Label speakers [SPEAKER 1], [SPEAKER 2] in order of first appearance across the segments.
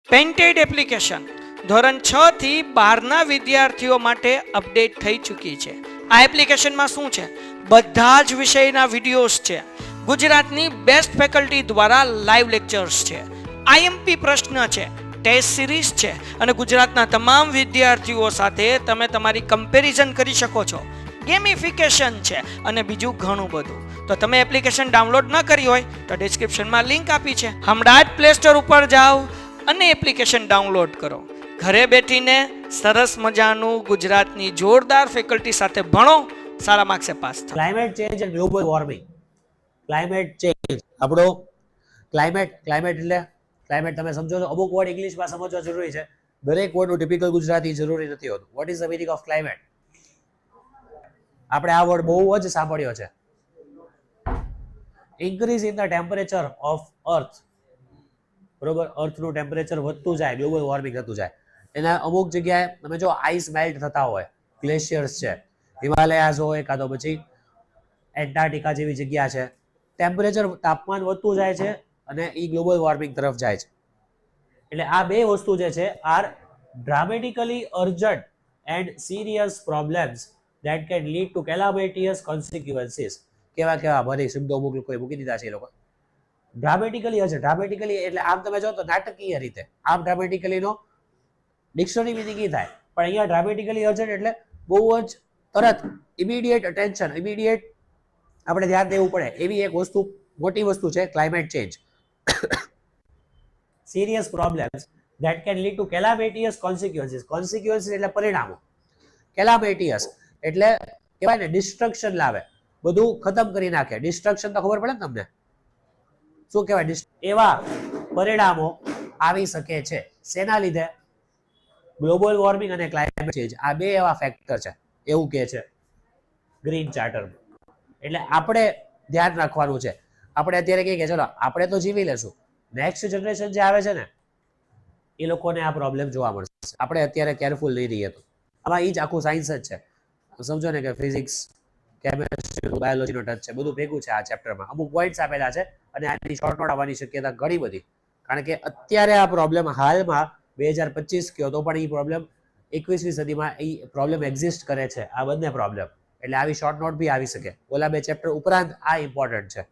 [SPEAKER 1] Painted application ધોરણ 6 થી 12ના વિદ્યાર્થીઓ માટે અપડેટ થઈ ચૂકી છે. આ એપ્લિકેશનમાં શું છે? બધા જ વિષયના વિડીયોઝ છે. ગુજરાતની બેસ્ટ ફેકલ્ટી દ્વારા લાઈવ લેક્ચર્સ છે. આઈએમપી પ્રશ્ન છે, ટેસ્ટ સિરીઝ છે અને ગુજરાતના તમામ વિદ્યાર્થીઓ સાથે તમે તમારી કમ્પેરિઝન કરી શકો છો. ગેમિફિકેશન છે અને બીજું ઘણું બધું. તો તમે એપ્લિકેશન ડાઉનલોડ ન કરી હોય તો ડિસ્ક્રિપ્શનમાં લિંક આપી છે. હમણાં જ પ્લે સ્ટોર ઉપર જાઓ અને એપ્લિકેશન ડાઉનલોડ કરો. ઘરે બેઠીને સરસ મજાનું ગુજરાતની જોરદાર ફેકલ્ટી સાથે ભણો, સારા માર્ક્સે પાસ થાઓ.
[SPEAKER 2] Climate change and global warming. Climate change આપણો ક્લાઇમેટ એટલે ક્લાઇમેટ તમે સમજો છો. અમુક વર્ડ ઇંગ્લિશમાં સમજવા જરૂરી છે. દરેક વર્ડનું ટિપિકલ ગુજરાતી જરૂરી નથી હોતું. What is the meaning of climate? આપણે આ વર્ડ બહુ જ સાંભળ્યો છે. Increase in the temperature of earth. બરોબર, અર્થનું ટેમ્પરેચર વધતું જાય, ગ્લોબલ વોર્મિંગ થતું જાય. એના અમુક જગ્યાએ તમે જો આઈસ મેલ્ટ થતા હોય, ગ્લેશિયર્સ છે, હિમાલયાઝ હોય, કાં તો પછી એન્ટાર્કટિકા જેવી જગ્યા છે, ટેમ્પરેચર તાપમાન વધતું જાય છે અને એ ગ્લોબલ વોર્મિંગ તરફ જાય છે. એટલે આ બે વસ્તુ જે છે are dramatically urgent and serious problems that can lead to calamitous consequences. કેવા ભરી શબ્દો અમુક લોકોએ મૂકી દીધા છે. એ લોકો ડ્રામેટિકલી હશે. ડ્રામેટિકલી એટલે આમ તમે જો તો નાટકીય રીતે, આમ ડ્રામેટિકલીનો ડિક્શનરી મિનિંગ એ થાય, પણ અહીંયા ડ્રામેટિકલી અર્જન્ટ એટલે બહુ જ તરત ઇમિડિયેટ અટેન્શન, ઇમિડિયેટ આપણે ધ્યાન દેવું પડે એવી એક વસ્તુ, મોટી વસ્તુ છે climate change. Serious problems that can lead to calamitous consequences. Consequences એટલે પરિણામો. Calamitous એટલે કહેવાય ને ડિસ્ટ્રક્શન લાવે, બધું ખતમ કરી નાખે. ડિસ્ટ્રક્શન તો ખબર પડે ને તમને શું કહેવાય? એવા પરિણામો આવી શકે છે. શેના લીધે? ગ્લોબલ વોર્મિંગ અને ક્લાઇમેટ ચેન્જ, આ બે એવા ફેક્ટર છે એવું કહે છે ગ્રીન ચાર્ટર. એટલે આપણે ધ્યાન રાખવાનું છે. આપણે અત્યારે કહીએ કે ચલો આપણે તો જીવી લેશું, નેક્સ્ટ જનરેશન જે આવે છે ને એ લોકોને આ પ્રોબ્લેમ જોવા મળશે. આપણે અત્યારે કેરફુલ નહીં રહીએ તો. આમાં એ જ આખું સાયન્સ જ છે. સમજો ને કે ફિઝિક્સ, કેમેસ્ટ્રી, બાયોલોજીનો ટચ છે, બધું ભેગું છે આ ચેપ્ટરમાં. અમુક પોઈન્ટ્સ આપેલા છે અને આની શોર્ટ નોટ આવવાની શક્યતા ઘણી બધી. કારણ કે અત્યારે આ પ્રોબ્લેમ હાલમાં 2025 કયો તો પણ એ પ્રોબ્લેમ 21મી સદીમાં એ પ્રોબ્લેમ એક્ઝિસ્ટ કરે છે. આ બંને પ્રોબ્લેમ એટલે આવી શોર્ટ નોટ બી આવી શકે. ઓલા બે ચેપ્ટર ઉપરાંત આ ઇમ્પોર્ટન્ટ છે.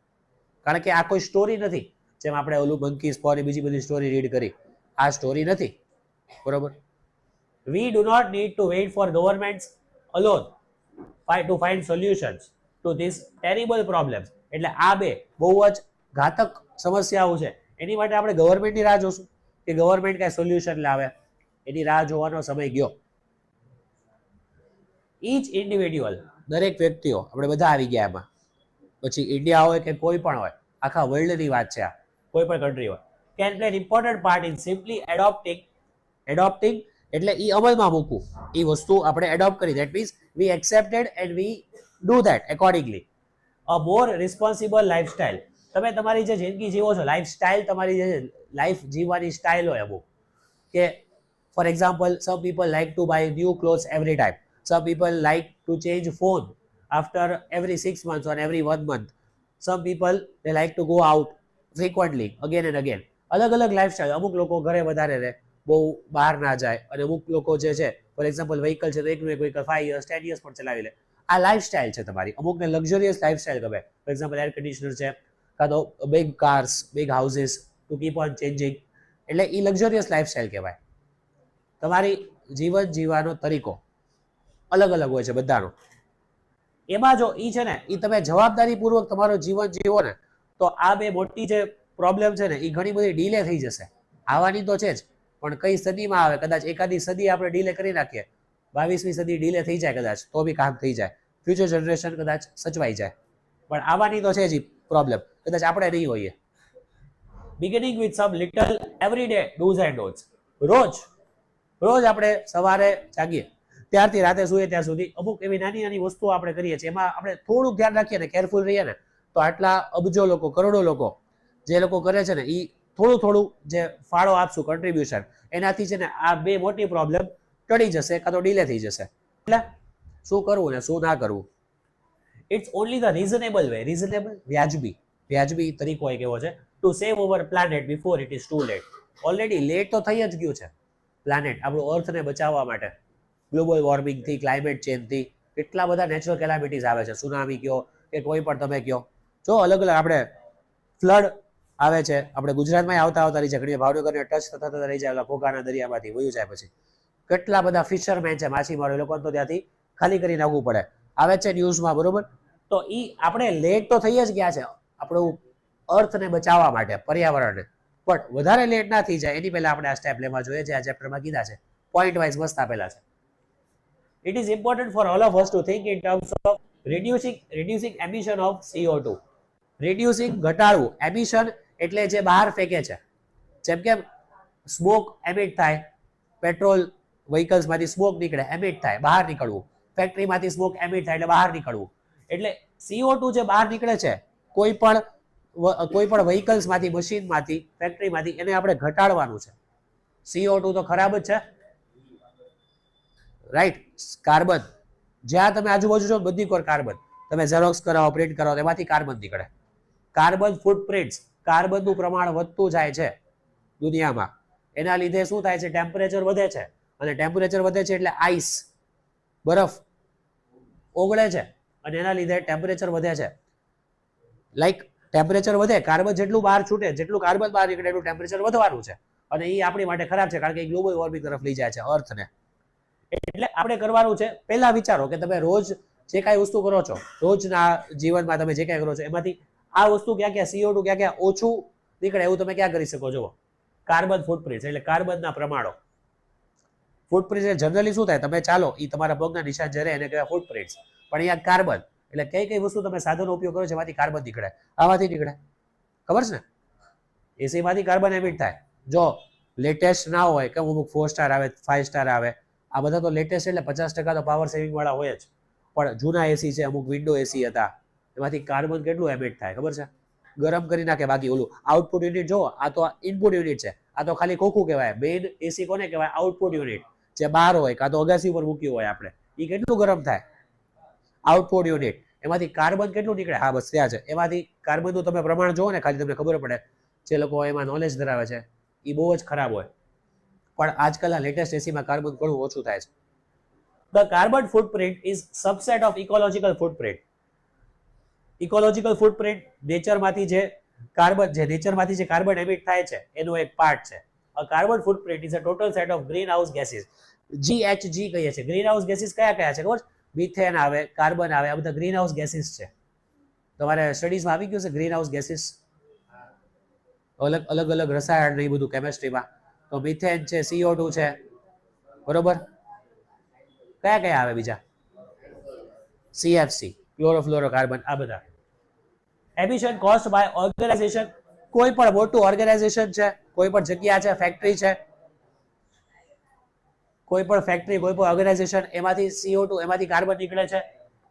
[SPEAKER 2] કારણ કે આ કોઈ સ્ટોરી નથી જેમ આપણે ઓલું મંકી સ્પોર બીજી બધી સ્ટોરી રીડ કરી. આ સ્ટોરી નથી. બરોબર. We do not need to wait for governments alone to find solutions to these terrible problems. એટલે આ બે બહુ જ ઘાતક સમસ્યાઓ છે. એની માટે આપણે ગવર્મેન્ટની રાહ જોશું કે ગવર્મેન્ટ કઈ સોલ્યુશન લાવે? એની રાહ જોવાનો સમય ગયો. ઈચ ઇન્ડિવિડ્યુઅલ, દરેક વ્યક્તિઓ, આપણે બધા આવી ગયા એમાં. પછી ઇન્ડિયા હોય કે કોઈ પણ હોય, આખા વર્લ્ડની વાત છે આ, કોઈ પણ કન્ટ્રી હોય, can play an important part in simply adopting એટલે એ અમલમાં મૂકવું. એ વસ્તુ આપણે એડોપ્ટ કરી. That means V accepted and we do that accordingly. A more responsible lifestyle. તમે તમારી જે જિંદગી જીવો છો, લાઈફસ્ટાઈલ, તમારી જે લાઈફ જીવવાની સ્ટાઇલ હોય અમુક, કે for example some people like to buy new clothes every time. Some people like to change phone after every 6 months or every 1 month. Some people they like to go out frequently again and again. અલગ અલગ lifestyle. અમુક લોકો ઘરે વધારે રહે, બહુ બહાર ના જાય, અને અમુક લોકો જે છે ફોર એક્ઝામ્પલ વ્હીકલ છે તો એકનું એક વ્હીકલ 5 years 10 years પણ ચલાવી લે. આ લાઈફસ્ટાઈલ છે તમારી. અમુકને લક્ઝરિયસ લાઈફસ્ટાઈલ ગમે. ફોર એક્ઝામ્પલ એર કન્ડિશનર છે, કાં તો big cars, big houses, to keep on changing. એટલે એ લક્ઝરિયસ લાઈફસ્ટાઈલ કહેવાય. તમારી જીવન જીવવાનો તરીકો અલગ અલગ હોય છે બધાનો. એમાં જો એ છે ને એ તમે જવાબદારીપૂર્વક તમારો જીવન જીવો ને તો આ બે મોટી જે પ્રોબ્લેમ છે ને એ ઘણી બધી ડીલે થઈ જશે. આવવાની તો છે જ, પણ કઈ સદીમાં આવે? કદાચ એકાદી સદી આપણે ડીલે કરી નાખીએ, 22મી સદી ડીલે થઈ જાય કદાચ, તો બી કામ થઈ જાય. ફ્યુચર જનરેશન કદાચ સચવાઈ જાય, પણ આવવાની તો છે જ પ્રોબ્લેમ. કદાચ આપણે નહીં હોઈએ. Beginning with some little every day do's and don'ts. રોજ આપણે સવારે જાગીએ ત્યારથી રાતે સૂઈએ ત્યાં સુધી અમુક એવી નાની નાની વસ્તુઓ આપણે કરીએ છીએ. એમાં આપણે થોડુંક ધ્યાન રાખીએ ને, કેરફુલ રહીએ ને, તો આટલા અબજો લોકો, કરોડો લોકો જે લોકો કરે છે ને એ થોડું જે ફાળો આપશું, કન્ટ્રીબ્યુશન, એનાથી છે ને આ બે મોટી પ્રોબ્લેમ ટળી જશે કાં તો ડીલે થઈ જશે. એટલે શું કરવું ને શું ના કરવું? It's only the reasonable way. Reasonable, વ્યાજબી તરીકો એક એવો છે to save our planet before it is too late. Already late તો થઈ જ ગયું છે પ્લાનેટ આપણું અર્થને બચાવવા માટે. ગ્લોબલ વોર્મિંગથી, ક્લાઇમેટ ચેન્જથી કેટલા બધા નેચરલ કેલામિટીઝ આવે છે, સુનામી કયો કે કોઈ પણ તમે કયો. જો અલગ અલગ આપણે ફ્લડ આવે છે, આપણે ગુજરાતમાં આવતા આવતા રહી છે, ઘણી ભાવનગરને ટચ થતા થતા રહી જાય, ઘોઘાના દરિયામાંથી વયું જાય. પછી કેટલા બધા ફિશરમેન છે, માછીમારો, એ લોકોને તો ત્યાંથી ખાલી કરી નાખવું પડે, આવે છે ન્યૂઝમાં, બરોબર. તો એ આપણે લેટ તો થઈ જ ગયા છે આપણું અર્થને બચાવવા માટે, પર્યાવરણને, પણ વધારે લેટ ના થઈ જાય એની પહેલા આપણે આ સ્ટેપ લેવા જોઈએ, જે આ ચેપ્ટરમાં કીધા છે, પોઈન્ટ વાઇઝ મસ્ત આપેલા છે. It is important for all of us to think in terms of reducing emission of CO2. Reducing, ઘટાડવું, emission એટલે જે બહાર ફેંકે છે, જેમ કે સ્મોક એમિટ થાય, પેટ્રોલ વ્હીકલ્સમાંથી સ્મોક નીકળે, એમિટ થાય, બહાર નીકળવું. ફેક્ટરીમાંથી સ્મોક એમિટ થાય એટલે બહાર નીકળવું. એટલે CO2 જે બહાર નીકળે છે કોઈ પણ વ્હીકલ્સમાંથી, મશીનમાંથી, ફેક્ટરીમાંથી, એને આપણે ઘટાડવાનું છે. CO2 તો ખરાબ જ છે, રાઈટ. કાર્બન, જ્યાં તમે આજુબાજુ છો બધી કોર કાર્બન, તમે ઝેરોક્સ કરાવો, પ્રિન્ટ કરાવો, એમાંથી કાર્બન નીકળે. કાર્બન ફૂટપ્રિન્ટ્સ, કાર્બનનું પ્રમાણ વધતું જાય છે દુનિયામાં. એના લીધે શું થાય છે? ટેમ્પરેચર વધે છે, અને ટેમ્પરેચર વધે છે એટલે આઈસ, બરફ ઓગળે છે, અને એના લીધે ટેમ્પરેચર વધે છે. લાઈક ટેમ્પરેચર વધે, કાર્બન જેટલું બહાર છૂટે, જેટલું કાર્બન બહાર નીકળે એટલું ટેમ્પરેચર વધવાનું છે, અને એ આપણી માટે ખરાબ છે, કારણ કે એ ગ્લોબલ વોર્મિંગ તરફ લઈ જાય છે અર્થને. એટલે આપણે કરવાનું છે, પહેલા વિચારો કે તમે રોજ જે કાંઈ વસ્તુ કરો છો, રોજના જીવનમાં તમે જે કાંઈ કરો છો, એમાંથી આ વસ્તુ ક્યાં ક્યાં CO2 ક્યાં ક્યાં ઓછું નીકળે એવું તમે ક્યાં કરી શકો? જુઓ, કાર્બન ફૂટપ્રિન્ટ એટલે કાર્બનના પ્રમાણો. ફૂટપ્રિન્ટ જનરલી શું થાય? તમે ચાલો, એ તમારા પગના નિશાન જે રહે એને કહેવાય ફૂટપ્રિન્ટ, પણ અહીંયા કાર્બન એટલે કઈ કઈ વસ્તુ તમે સાધનો ઉપયોગ કરો છો એમાંથી કાર્બન નીકળે, આમાંથી નીકળે, ખબર છે ને? એસીમાંથી કાર્બન એમિટ થાય. જો લેટેસ્ટ ના હોય કે અમુક 4 સ્ટાર આવે, 5 સ્ટાર આવે, આ બધા તો લેટેસ્ટ એટલે 50% તો પાવર સેવિંગ વાળા હોય જ, પણ જૂના એસી છે, અમુક વિન્ડો એસી હતા, એમાંથી કાર્બન કેટલું એમિટ થાય ખબર છે? ગરમ કરી નાખે. બાકી ઓલું આઉટપુટ યુનિટ જો, આ તો ઇનપુટ યુનિટ છે, આ તો ખાલી ખોખું કહેવાય. મેઇન એસી કોને કહેવાય? આઉટપુટ યુનિટ, જે બહાર હોય કાં તો અગાસી ઉપર મૂક્યું હોય આપણે, એ કેટલું ગરમ થાય? Output unit. એમાંથી કાર્બન કેટલું નીકળે? હા, બસ ત્યાં છે. એમાંથી કાર્બનનું તમે પ્રમાણ જુઓ ને, ખાલી તમને ખબર પડે. જે લોકો એમાં નોલેજ ધરાવે છે એ બહુ જ ખરાબ હોય, પણ આજકાલના લેટેસ્ટ એસીમાં કાર્બન ઘણું ઓછું થાય છે. The carbon footprint is subset of ecological footprint. Ecological footprint નેચરમાંથી જે કાર્બન એમિટ થાય છે એનો એક પાર્ટ છે. A carbon footprint is a total set of greenhouse gases. GHG કહીએ છીએ. ગ્રીનહાઉસ ગેસીસ કયા કયા છે ખબર છે? મિથેન આવે, કાર્બન આવે, આ બધા ગ્રીનહાઉસ ગેસીસ છે. તમારે સ્ટડીઝમાં આવી ગયું છે ગ્રીનહાઉસ ગેસીસ, અલગ અલગ રસાયણ ને એ બધું કેમેસ્ટ્રીમાં. તો મિથેન છે, CO2 છે, બરોબર. કયા કયા આવે બીજા? CFC, ક્લોરોફ્લોરોકાર્બન, આ બધા. Emission cost by organisation. કોઈ પણ મોટું ઓર્ગેનાઇઝેશન છે, કોઈ પણ જગ્યા છે, ફેક્ટરી છે, કોઈ પણ ફેક્ટરી, કોઈ પણ ઓર્ગેનાઇઝેશન, એમાંથી CO2, એમાંથી કાર્બન નીકળે છે.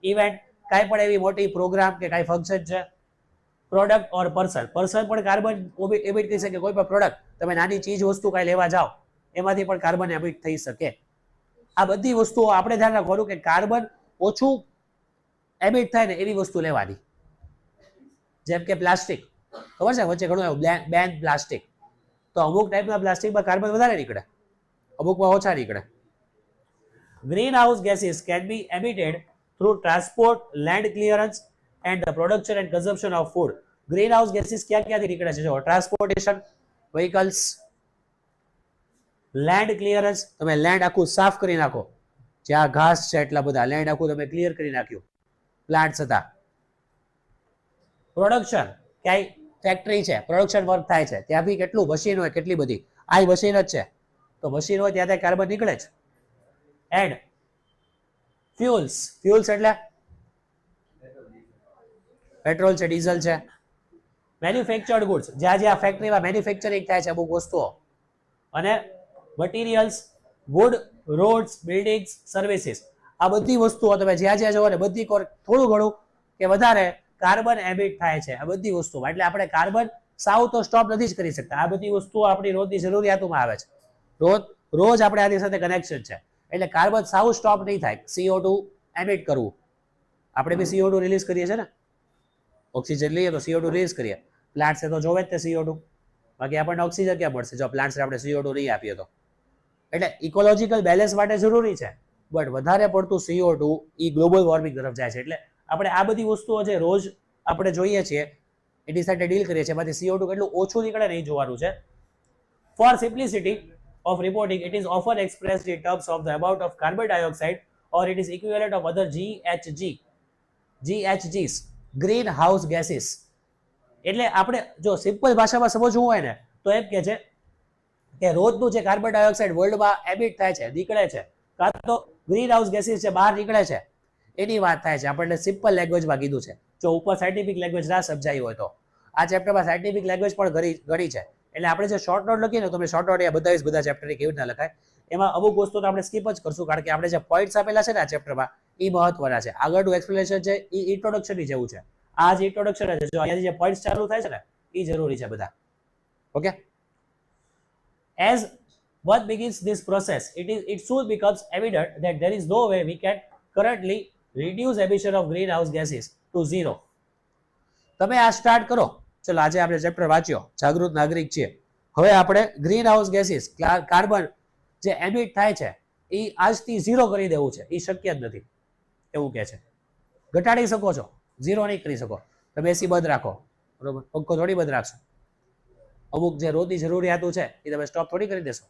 [SPEAKER 2] ઇવેન્ટ, કાંઈ પણ એવી મોટી પ્રોગ્રામ કે કાંઈ ફંક્શન છે. પ્રોડક્ટ ઓર પર્સન પણ કાર્બન એમિટ થઈ શકે. કોઈ પણ પ્રોડક્ટ, તમે નાની ચીજ વસ્તુ કાંઈ લેવા જાઓ એમાંથી પણ કાર્બન એમિટ થઈ શકે. આ બધી વસ્તુઓ આપણે ધ્યાન રાખવાનું કે કાર્બન ઓછું એમિટ થાય ને એવી વસ્તુ લેવાની. જેમ કે પ્લાસ્ટિક, ખબર છે વચ્ચે ઘણું એવું બેન પ્લાસ્ટિક, તો અમુક ટાઈપના પ્લાસ્ટિકમાં કાર્બન વધારે નીકળે, અમુકમાં ઓછા નીકળે. Greenhouse gases can be emitted through transport, land clearance and the production and consumption of food. Greenhouse gases ક્યાંથી નીકળે છે? જો, ટ્રાન્સપોર્ટેશન, વ્હીકલ્સ, લેન્ડ ક્લિયરન્સ, તમે લેન્ડ આખું સાફ કરી નાખો, જ્યાં ઘાસ છે એટલા બધા લેન્ડ આખું તમે ક્લિયર કરી નાખ્યું, પ્લાન્ટ્સ હતા. પ્રોડક્શન, ક્યાંય ફેક્ટરી છે, પ્રોડક્શન વર્ક થાય છે, ત્યાં બી કેટલું મશીન હોય, કેટલી બધી, આ મશીન જ છે, તો મશીન હોય ત્યાં કાર્બન નીકળે જ. એન્ડ ફ્યુલ્સ એટલે પેટ્રોલ છે, ડીઝલ છે. મેન્યુફેક્ચર્ડ ગુડ્સ, જ્યાં જ્યાં ફેક્ટરીમાં મેન્યુફેક્ચરિંગ થાય છે અમુક વસ્તુઓ. અને materials, wood, roads, buildings, services, આ બધી વસ્તુઓ તમે જ્યાં જ્યાં જવો ને બધી થોડું ઘણું કે વધારે કાર્બન એમિટ થાય છે આ બધી વસ્તુમાં. એટલે આપણે કાર્બન સાવ તો સ્ટોપ નથી જ કરી શકતા. આ બધી વસ્તુઓ આપણી રોજની જરૂરિયાતોમાં આવે છે, રોજ આપણે આની સાથે કનેક્શન છે. એટલે કાર્બન સાવ સ્ટોપ નહીં થાય. CO2 એમિટ કરવું, આપણે બી CO2 રિલીઝ કરીએ છીએ ને, ઓક્સિજન લઈએ તો CO2 રિલીઝ કરીએ, પ્લાન્ટ છે તો જોવે જ તે CO2, બાકી આપણને ઓક્સિજન ક્યાં મળશે જો પ્લાન્ટ્સને આપણે CO2 નહીં આપીએ તો. એટલે ઇકોલોજીકલ બેલેન્સ માટે જરૂરી છે, બટ વધારે પડતું CO2 એ ગ્લોબલ વોર્મિંગ તરફ જાય છે. એટલે આપણે આ બધી વસ્તુઓ જે રોજ આપણે જોઈએ છીએ એની સાથે ડીલ કરીએ છીએ, એમાંથી CO2 કેટલું ઓછું નીકળે નહીં જોવાનું છે. For simplicity of reporting, it is often expressed in terms of the amount of carbon dioxide or it is equivalent of other GHGs, greenhouse gases. એટલે આપણે જો સિમ્પલ ભાષામાં સમજવું હોય ને તો એમ કે છે કે રોજનું જે કાર્બન ડાયોક્સાઇડ વર્લ્ડમાં એમિટ થાય છે, નીકળે છે, કાં તો ગ્રીન હાઉસ ગેસીસ છે બહાર નીકળે છે, એની વાત થાય છે. આપણને સિમ્પલ લેંગ્વેજમાં કીધું છે. જો ઉપર સાયન્ટિફિક લેંગ્વેજ ના સમજાયું હોય તો આ ચેપ્ટરમાં સાયન્ટિફિક લેંગ્વેજ પણ ઘણી છે. એટલે આપણે જે શોર્ટ નોટ લખીએ ને તો શોર્ટ નોટ એ બધા ચેપ્ટરની કેવી રીતના લખાય એમાં અમુક વસ્તુ તો આપણે સ્કીપ જ કરશું, કારણ કે આપણે જે પોઈન્ટ્સ આપેલા છે ને આ ચેપ્ટરમાં એ મહત્વના છે. આગળનું એક્સપ્લેનેશન છે એ ઇન્ટ્રોડક્શનની જેવું છે. આ જે ઇન્ટ્રોડક્શન છે, જો અહીંયાથી જે પોઈન્ટ્સ ચાલુ થાય છે ને એ જરૂરી છે બધા. Okay, as one begins this process, it soon becomes evident that there is no way we can currently reduce emission of greenhouse gases to zero. તમે આ સ્ટાર્ટ કરો. ચલો આજે આપણે ચેપ્ટર વાંચ્યો, જાગૃત નાગરિક છીએ. હવે આપણે ગ્રીન હાઉસ ગેસીસ કાર્બન જે એમિટ થાય છે એ આજથી ઝીરો કરી દેવું છે. એ શક્ય જ નથી એવું કહે છે. ઘટાડી શકો છો, ઝીરો નહીં કરી શકો. તમે એસી બંધ રાખો, બરોબર, પંખો થોડી બંધ રાખશો. અમુક જે રોજની જરૂરિયાતો છે એ તમે સ્ટોપ થોડી કરી દેશો.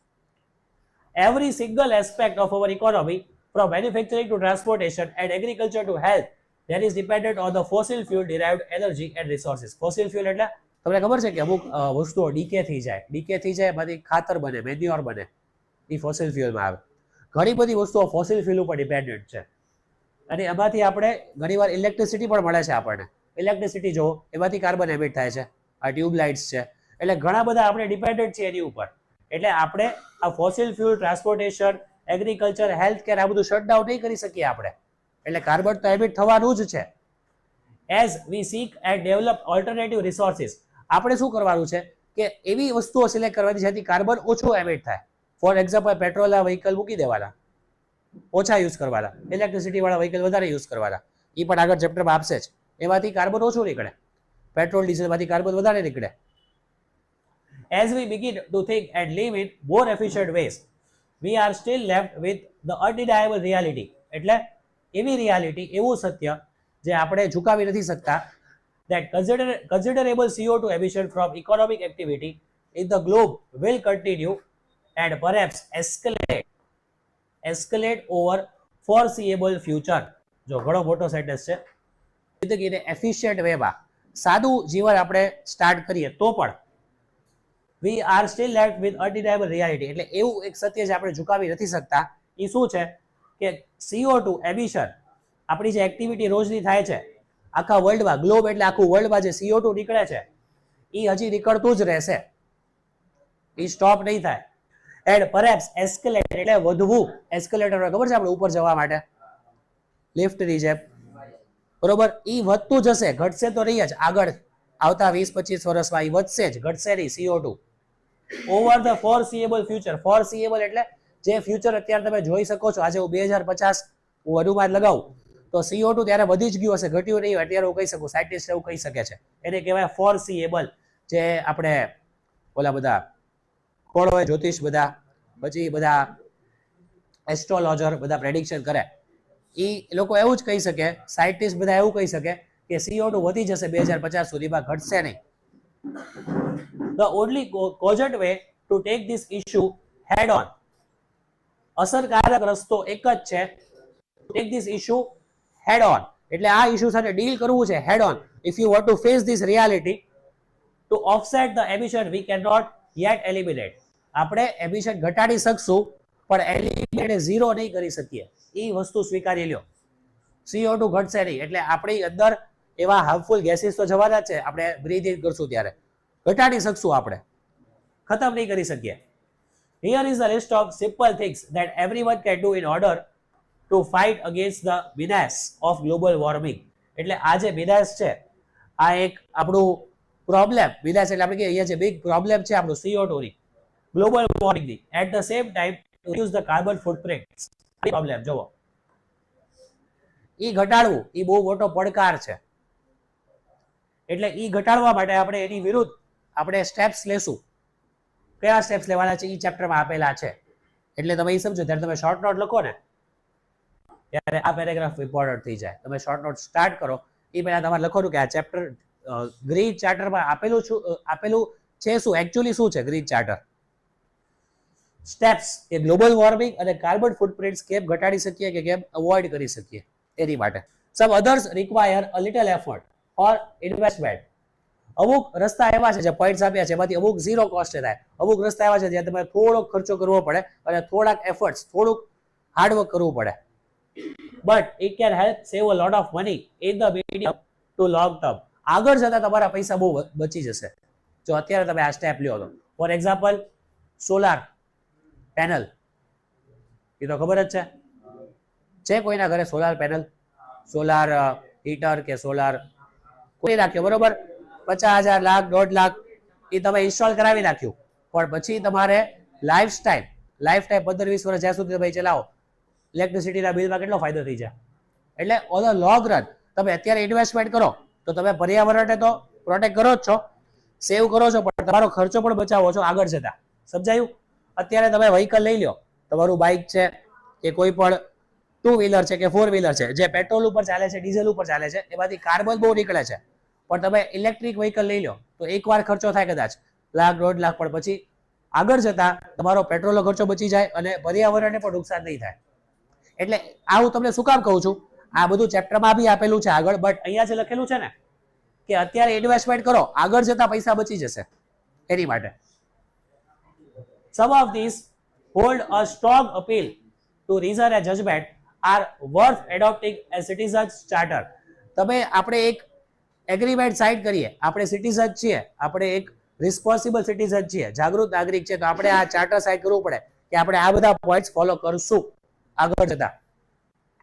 [SPEAKER 2] Every single aspect of our economy, from manufacturing to transportation and agriculture to health, that is dependent on the fossil fuel derived energy and resources. Fossil fuel એટલે તમને ખબર છે કે અમુક વસ્તુઓ ડીકે થઈ જાય એમાંથી ખાતર બને, મેન્યુઅર બને, એ ફોસિલ ફ્યુલમાં આવે. ઘણી બધી વસ્તુઓ ફોસિલ ફ્યુલ ઉપર ડિપેન્ડન્ટ છે અને એમાંથી આપણે ઘણીવાર ઇલેક્ટ્રિસિટી પણ મળે છે. આપણને ઇલેક્ટ્રિસિટી જો એમાંથી કાર્બન એમિટ થાય છે. આ ટ્યુબલાઇટ્સ છે. એટલે ઘણા બધા આપણે ડિપેન્ડન્ટ છીએ એની ઉપર. એટલે આપણે આ fossil fuel, transportation, agriculture, health care આ બધું શટડાઉન નહીં કરી શકીએ આપણે. એટલે કાર્બન તો એમિટ થવાનું જ છે. As we seek and develop alternative resources, આપણે શું કરવાનું છે કે એવી વસ્તુઓ સિલેક્ટ કરવાની જેથી કાર્બન ઓછું એમિટ થાય. ફોર એક્ઝામ્પલ પેટ્રોલના વ્હીકલ મૂકી દેવાના, ઓછા યુઝ કરવાના, ઇલેક્ટ્રિસિટી વાળા વ્હીકલ વધારે યુઝ કરવાના. એ પણ આગળ ચેપ્ટરમાં આપશે જ. એમાંથી કાર્બન ઓછું નીકળે, પેટ્રોલ ડીઝલમાંથી કાર્બન વધારે નીકળે. As we begin to think and live in more efficient ways, we are still left with the undeniable reality. એટલે એવી રિયાલિટી, એવું સત્ય જે આપણે ઝુકાવી નથી શકતા, that considerable CO2 emission from economic activity in the globe will continue and perhaps escalate over foreseeable future. જો ઘણો મોટો સેન્ટેન્સ છે. જિંદગીને એફિશિયન્ટ વેમાં સાદું જીવન આપણે સ્ટાર્ટ કરીએ તો પણ we are still left with undeniable reality. એટલે એવું એક સત્ય જે આપણે ઝુકાવી નથી શકતા. એ શું છે કે CO2 એમિશન, આપણી જે એક્ટિવિટી રોજની થાય છે આખા વર્લ્ડમાં, ગ્લોબ એટલે આખું વર્લ્ડમાં જે CO2 નીકળે છે એ હજી નીકળતું જ રહેશે, એ સ્ટોપ નહીં થાય. એન્ડ પરહેપ્સ એસ્કેલેટ એટલે વધવું. એસ્કેલેટર ખબર છે આપણે ઉપર જવા માટે, લિફ્ટની જેમ, બરોબર, એ વધતું જશે, ઘટશે તો નહીં જ. આગળ આવતા 20-25 વર્ષમાં એ વધશે જ, ઘટશે નહીં CO2 ઓવર ધ ફોરસીએબલ ફ્યુચર. ફોરસીએબલ એટલે જે ફ્યુચર અત્યારે તમે જોઈ શકો છો. આજે હું 2050 હું અનુમાન લગાવું તો CO2 ત્યારે વધી જ ગયું હશે, ઘટ્યું નહીં. અત્યારે હું કહી શકું, સાયન્ટિસ્ટ એવું કહી શકે છે. એને કહેવાય ફોરસીએબલ. જે આપણે ઓલા બધા કોણ હોય, જ્યોતિષ બધા, પછી બધા એસ્ટ્રોલોજર બધા પ્રેડિક્શન કરે, એ લોકો એવું જ કહી શકે, સાયન્ટિસ્ટ બધા એવું કહી શકે કે CO2 વધી જશે 2050 સુધીમાં, ઘટશે નહીં. The only cogent way to take this issue head on, અસરકારક રસ્તો એક જ છે, take this issue head on. એટલે આ ઇશ્યુ સાથે ડીલ કરવું છે head on. If you want to face this reality, to offset the emission we cannot yet eliminate. આપણે એમિશન ઘટાડી શકશું પણ એલિમિનેટ ઝીરો નહીં કરી શકીએ. એ વસ્તુ સ્વીકારી લ્યો. CO2 ઘટશે નહીં એટલે આપણી અંદર એવા હાર્મફુલ ગેસીસ તો જવાના જ છે. આપણે બ્રીથ ઇન કરશું ત્યારે ઘટાડી શકશું, આપણે ખતમ નહીં કરી શકીએ. Here is a list of simple things that everyone can do in order to fight against the menace of global warming. એટલે આ જે menace છે, આ એક આપણું પ્રોબ્લેમ, menace એટલે આપણે કે અહીંયા જે બિગ પ્રોબ્લેમ છે આપણું CO2 ની, ગ્લોબલ વોર્મિંગ ની. At the same time reduce the carbon footprint. Problem જોવો, એ ઘટાડવું એ બહુ મોટો પડકાર છે. એટલે એ ઘટાડવા માટે આપણે એની વિરુદ્ધ આપણે સ્ટેપ્સ લેશું. કયા સ્ટેપ્સ લેવાના છે એ ચેપ્ટરમાં આપેલા છે. એટલે તમે એ સમજો ત્યારે તમે શોર્ટ નોટ લખો ને ત્યારે આ પેરેગ્રાફ ઇમ્પોર્ટન્ટ થઈ જાય. તમે શોર્ટ નોટ સ્ટાર્ટ કરો એ પહેલા તમારે લખવાનું કે આ ચેપ્ટર ગ્રીન ચાર્ટરમાં આપેલું છે શું, એકચ્યુઅલી શું છે ગ્રીન ચાર્ટર. સ્ટેપ્સ કે ગ્લોબલ વોર્મિંગ અને કાર્બન ફૂટપ્રિન્ટ્સ કેમ ઘટાડી શકીએ કે કેમ અવોઇડ કરી શકીએ એની માટે. Some others require a little effort or investment. અમુક રસ્તા એવા છે જે પોઈન્ટ્સ આપ્યા છે એમાંથી અમુક ઝીરો કોસ્ટ થાય, અમુક રસ્તા એવા છે જ્યાં તમારે થોડોક ખર્ચો કરવો પડે અને થોડાક એફર્ટ્સ થોડુંક હાર્ડવર્ક કરવું પડે. But it can help save a lot of money in the medium two long term. આગળ જતા તમારા પૈસા બહુ બચી જશે જો અત્યારે તમે આ સ્ટેપ લ્યો તો. ફોર એક્ઝામ્પલ સોલાર પેનલ, એ તો ખબર જ છે કોઈના ઘરે સોલાર પેનલ, સોલાર હીટર કે સોલાર કોઈ રાખ્યો બરોબર, 50,000 લાખ 1.5 લાખ એ તમે ઇન્સ્ટોલ કરાવી નાખ્યું, પણ પછી તમારે લાઈફ ટાઈમ 15-20 વર્ષ જ્યાં સુધી તમે ચલાવો ઇલેક્ટ્રિસિટીના બિલમાં કેટલો ફાયદો થઈ જાય. એટલે ઓન ધ લોંગ રન તમે અત્યારે ઇન્વેસ્ટમેન્ટ કરો તો તમે પર્યાવરણને તો પ્રોટેક્ટ કરો જ છો, સેવ કરો છો, પણ તમારો ખર્ચો પણ બચાવો છો આગળ જતા. સમજાયું? અત્યારે તમે વ્હીકલ લઈ લો, તમારું બાઇક છે કે કોઈ પણ 2 વ્હીલર છે કે 4 વ્હીલર છે જે પેટ્રોલ ઉપર ચાલે છે, ડીઝલ ઉપર ચાલે છે, એમાંથી કાર્બન બહુ નીકળે છે. પણ તમે ઇલેક્ટ્રિક વ્હીકલ લઈ લો તો એકવાર ખર્ચો થાય કદાચ 1 લાખ 1.5 લાખ, પણ પછી આગળ જતા તમારો પેટ્રોલનો ખર્ચો બચી જાય અને પર્યાવરણને પણ નુકસાન નહીં થાય. એટલે આ હું તમને શું કામ કહું છું, આ બધું ચેપ્ટરમાં બી આપેલું છે આગળ, બટ અહીંયા જે લખેલું છે ને કે અત્યારે ઇન્વેસ્ટમેન્ટ કરો આગળ જતા પૈસા બચી જશે એની માટે. Some of these hold a strong appeal to reason and judgment are worth adopting as citizens charter. તમે આપણે એક એગ્રીમેન્ટ સાઇન કરીએ, આપણે સિટીઝન છીએ, આપણે એક રિસ્પોન્સિબલ સિટીઝન છીએ, જાગૃત નાગરિક છે, તો આપણે આ ચાર્ટર સાઇન કરવું પડે કે આપણે આ બધા પોઈન્ટ્સ ફોલો કરશું આગળ જતા.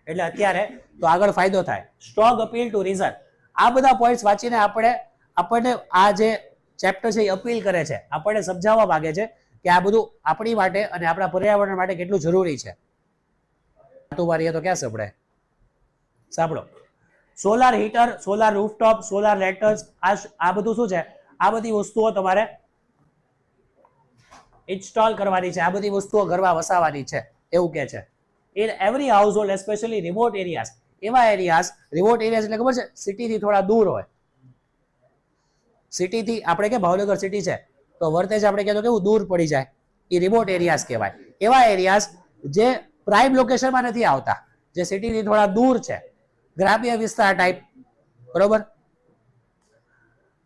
[SPEAKER 2] એટલે અત્યારે તો આગળ ફાયદો થાય. સ્ટ્રોંગ અપીલ ટુ રીઝન, આ બધા પોઈન્ટ્સ વાંચીને આપણને આ જે ચેપ્ટર છે એ અપીલ કરે છે, આપણને સમજાવવા માંગે છે કે આ બધું આપણી માટે અને આપણા પર્યાવરણ માટે કેટલું જરૂરી છે. વારીએ તો ક્યાં સાંભળે, સાંભળો. Solar heater, solar rooftop, solar lanterns, આ બધું શું છે, આ બધી વસ્તુઓ તમારે ઇન્સ્ટોલ કરવાની છે, આ બધી વસ્તુઓ ઘરમાં વસાવવાની છે એવું કે છે. In every household especially remote areas, એવા એરિયાઝ, રિમોટ એરિયાઝ એટલે ખબર છે સિટીથી થોડા દૂર હોય. સિટીથી આપણે કે ભાવનગર સિટી છે તો વર્તેજ આપણે કહેતો કેવું દૂર પડી જાય, એ રિમોટ એરિયાઝ કહેવાય. એવા એરિયાઝ જે પ્રાઇમ લોકેશનમાં નથી આવતા, જે સિટીથી થોડા દૂર છે, ગ્રામ્ય વિસ્તાર ટાઈપ, બરોબર.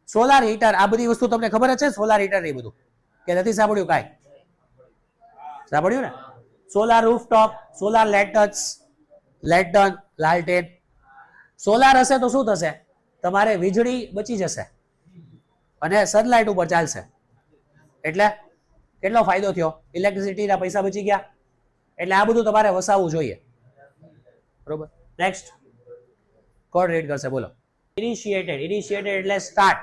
[SPEAKER 2] સોલાર હીટર, આ બધી વસ્તુ તમને ખબર જ છે સોલાર હીટર એ બધું કે નથી સાંભળ્યું? કાંઈ સાંભળ્યું ને? સોલાર રૂફટોપ, સોલાર લેન્ટર્ન, લાલટેન. સોલાર હશે તો શું થશે, તમારે વીજળી બચી જશે અને સનલાઇટ ઉપર ચાલશે. એટલે કેટલો ફાયદો થયો, ઇલેક્ટ્રિસિટીના પૈસા બચી ગયા. એટલે આ બધું તમારે વસાવવું જોઈએ, બરોબર. નેક્સ્ટ કોણ રીડ કરશે બોલો? ઇનિશિયેટેડ એટલે સ્ટાર્ટ.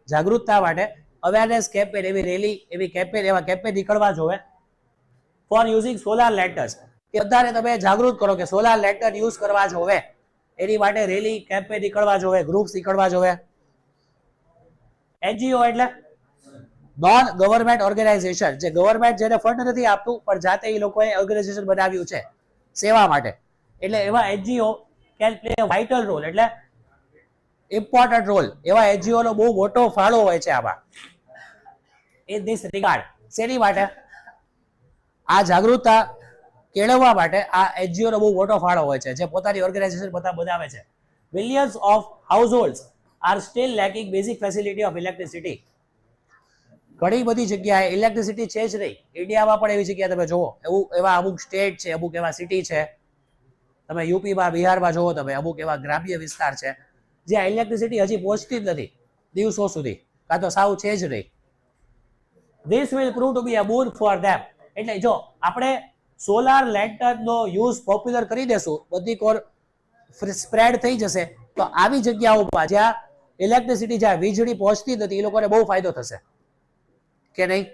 [SPEAKER 2] જાગૃતતા માટે અવેરનેસ કેમ્પેન, એવી રેલી, એવી કેમ્પેન, એવા કેમ્પેન નીકળવા જોવે. ફોર યુઝિંગ સોલાર લેન્ટર્સ, કે બધાને તમે જાગૃત કરો કે સોલાર લેન્ટર યુઝ કરવા જોવે, એની માટે રેલી કેમ્પેન નીકળવા જોવે, ગ્રુપ્સ નીકળવા જોવે. એનજીઓ એટલે નોન ગવર્મેન્ટ ઓર્ગેનાઇઝેશન, જે ગવર્મેન્ટ જેને ફંડ નથી આપતું પણ જાતે એ લોકોએ ઓર્ગેનાઇઝેશન બનાવ્યું છે સેવા માટે. એટલે એવા NGO can play a vital role, એટલે ઇમ્પોર્ટન્ટ રોલ. એવા એનજીઓ નો બહુ મોટો ફાળો હોય છે આમાં. ઇન ધીસ રિગાર્ડ, શેની માટે? આ જાગૃતતા કેળવવા માટે આ એનજીઓ નો બહુ મોટો ફાળો હોય છે, જે પોતાની ઓર્ગેનાઇઝેશન બનાવે છે. Millions of households are still lacking basic facility of electricity. ઘણી બધી જગ્યાએ ઇલેક્ટ્રિસિટી છે જ નહીં. ઇન્ડિયામાં પણ એવી જગ્યા તમે જુઓ, એવા અમુક સ્ટેટ છે, અમુક એવા સિટી છે, તમે યુપીમાં, બિહારમાં જુઓ, તમે અમુક એવા ગ્રામ્ય વિસ્તાર છે જ્યાં ઇલેક્ટ્રિસિટી હજી પહોંચતી જ નથી દિવસો સુધી, કાં તો સાવ છે જ નહીં. This will prove to be a boon for them. એટલે જો આપણે સોલાર લેન્ટરનો યુઝ પોપ્યુલર કરી દેશું, બધી કોર સ્પ્રેડ થઈ જશે, તો આવી જગ્યાઓ પર જ્યાં ઇલેક્ટ્રિસિટી, જ્યાં વીજળી પહોંચતી નથી, એ લોકોને બહુ ફાયદો થશે કે નહીં?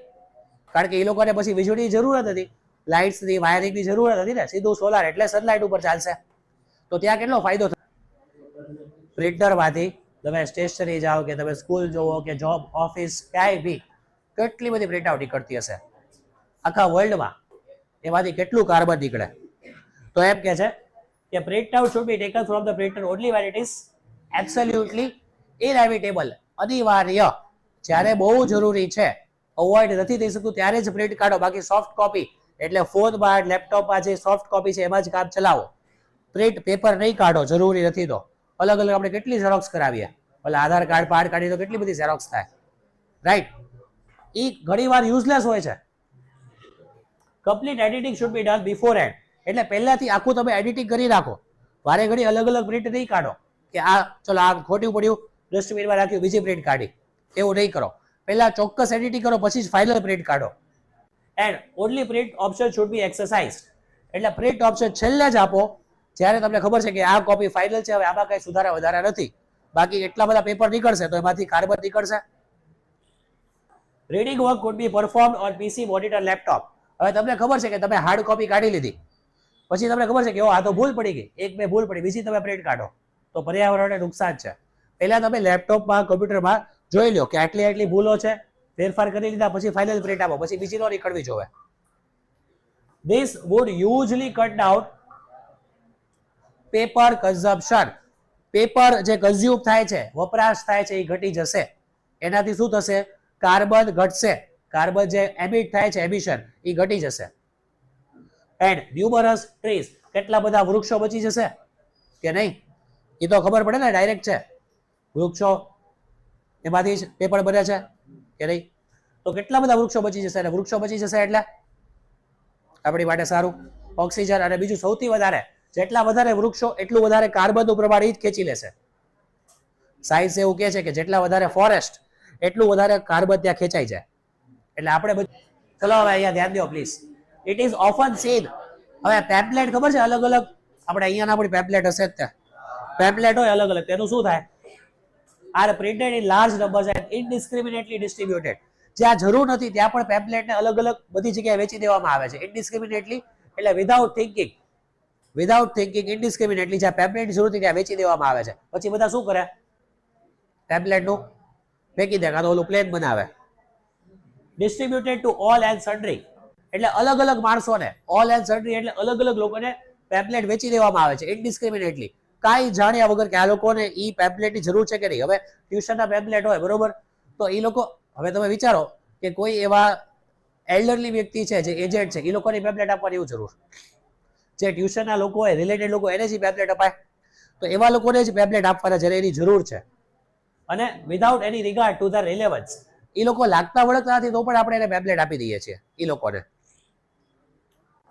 [SPEAKER 2] કારણ કે એ લોકોને પછી વીજળીની જરૂરત હતી, લાઇટ્સની, વાયરિંગની જરૂરત હતી ને, સીધું સોલાર એટલે સનલાઇટ ઉપર ચાલશે. તો ત્યાં કેટલો ફાયદો થશે? પ્રિન્ટરમાંથી તમે સ્ટેશનરી જાઓ કે તમે સ્કૂલ જોવો કે જોબ ઓફિસ ક્યાંય બી કેટલી બધી પ્રિન્ટ આઉટ નીકળતી હશે આખા વર્લ્ડમાં, એમાંથી કેટલું કાર્બન નીકળે. તો એમ કે છે કે print out should be taken from the printer only when it is absolutely inevitable, અનિવાર્ય, જ્યારે બહુ જરૂરી છે, અવોઇડ નથી થઈ શકતું ત્યારે જ પ્રિન્ટ કાઢો. બાકી સોફ્ટ કોપી એટલે ફોનમાં લેપટોપમાં જે સોફ્ટ કોપી છે એમાં જ કામ ચલાવો. પ્રિન્ટ પેપર નહીં કાઢો, જરૂરી નથી. તો અલગ અલગ આપણે કેટલી ઝેરોક્સ કરાવીએ, એટલે આધાર કાર્ડ પાન કાઢી તો કેટલી બધી ઝેરોક્સ થાય, રાઈટ? એ ઘણી વાર યુઝલેસ હોય છે. Complete editing should be done before hand, એટલે પહેલાથી આખું તમે એડિટિંગ કરી રાખો. વારે ઘડી અલગ અલગ પ્રિન્ટ નહીં કાઢો કે આ ચલો આ ખોટું પડ્યું ડસ્ટબિનમાં રાખ્યું બીજી પ્રિન્ટ કાઢી, એવું નહીં કરો. પહેલા ચોક્કસ એડિટિંગ કરો પછી જ ફાઇનલ પ્રિન્ટ કાઢો. And only print option should be exercise, એટલે પ્રિન્ટ ઓપ્શન છેલ્લે જ આપો જ્યારે તમને ખબર છે કે આ કોપી ફાઇનલ છે, હવે આમાં કઈ સુધારા વધારા નથી. બાકી એટલા બધા પેપર નીકળશે તો એમાંથી કાર્બન નીકળશે. Reading work food B performed on PC, monitor, laptop. હવે તમને ખબર છે કે તમે હાર્ડ કોપી કાઢી લીધી, પછી તમને ખબર છે કે આ તો ભૂલ પડી ગઈ, એક બે ભૂલ પડી, બીજી તમે પ્રિન્ટ કાઢો તો પર્યાવરણને નુકસાન છે. પહેલા તમે લેપટોપમાં કમ્પ્યુટરમાં જોઈ લો કે આટલી ભૂલો છે, ફેરફાર કરી લીધા પછી ફાઇનલ પ્રિન્ટ આપો, પછી બીજી નો નીકળવી જોવે. This wood usually cut down paper consumption. Paper જે કન્ઝ્યુમ થાય છે, વપરાશ થાય છે, એ ઘટી જશે. એનાથી શું થશે? કાર્બન ઘટશે. કાર્બન જે એમિટ થાય છે, એમિશન, એ ઘટી જશે. એન્ડ ન્યુમરસ ટ્રીઝ, કેટલા બધા વૃક્ષો બચી જશે કે નહીં એ તો ખબર પડે ને, ડાયરેક્ટ છે. વૃક્ષો એમાંથી જ પેપર બને છે કે નહીં, તો કેટલા બધા વૃક્ષો બચી જશે. અને વૃક્ષો બચી જશે એટલે આપણી માટે સારું, ઓક્સિજન. અને બીજું સૌથી વધારે, જેટલા વધારે વૃક્ષો એટલું વધારે કાર્બનનું પ્રમાણ એ જ ખેંચી લેશે. સાયન્સ એવું કહે છે કે જેટલા વધારે ફોરેસ્ટ એટલું વધારે કાર્બન ત્યાં ખેંચાઈ જાય. એટલે આપણે ચલો હવે અહીંયા ધ્યાન દો please. It is often scene. હવે પેમ્પલેટ ખબર છે અલગ અલગ, આપણે અહીંયાના આપણી પેમ્પલેટ હશે જ ત્યાં, પેમ્પલેટ હોય અલગ અલગ, તેનું શું થાય? Are printed in large numbers and indiscriminately distributed. જ્યાં જરૂર નથી ત્યાં પણ પેમ્પલેટને અલગ અલગ બધી જગ્યાએ વેચી દેવામાં આવે છે. ઇનડિસ્ક્રિમિનેટલી એટલે વિધાઉટ થિંકિંગ ઇનડિસ્ક્રિમિનેટલી જ્યાં પેમ્પલેટની જરૂર હતી ત્યાં વેચી દેવામાં આવે છે. પછી બધા શું કરે? પેમ્પલેટનું ફેંકી દે, કાં તો ઓલું પ્લેન બનાવે. ડિસ્ટ્રીબ્યુટેડ ટુ ઓલ એન્ડ સન્ડ્રી એટલે અલગ અલગ માણસોને, ઓલ એન્ડ સન્ડ્રી એટલે અલગ અલગ લોકોને પેમ્પલેટ વેચી દેવામાં આવે છે ઇનડિસ્ક્રિમિનેટલી, કાંઈ જાણ્યા વગર કે આ લોકોને ઈ પેમ્પલેટની જરૂર છે કે નહીં. હવે ટ્યુશનના પેમ્પલેટ હોય બરોબર, તો એ લોકો, હવે તમે વિચારો કે કોઈ એવા એલ્ડરલી વ્યક્તિ છે જે એજેડ છે, એ લોકોની પેમ્પલેટ આપવાની એવું જરૂર? જે ટ્યુશનના લોકો હોય, રિલેટેડ લોકો, એને જ પેમ્પલેટ અપાય? તો એવા લોકોને જ પેમ્પલેટ આપવાના જ્યારે એની જરૂર છે. અને without any regard to the relevance. એ લોકો લાગતા વળગતા નથી તો પણ આપણે એને પેમ્પલેટ આપી દઈએ છીએ એ લોકોને.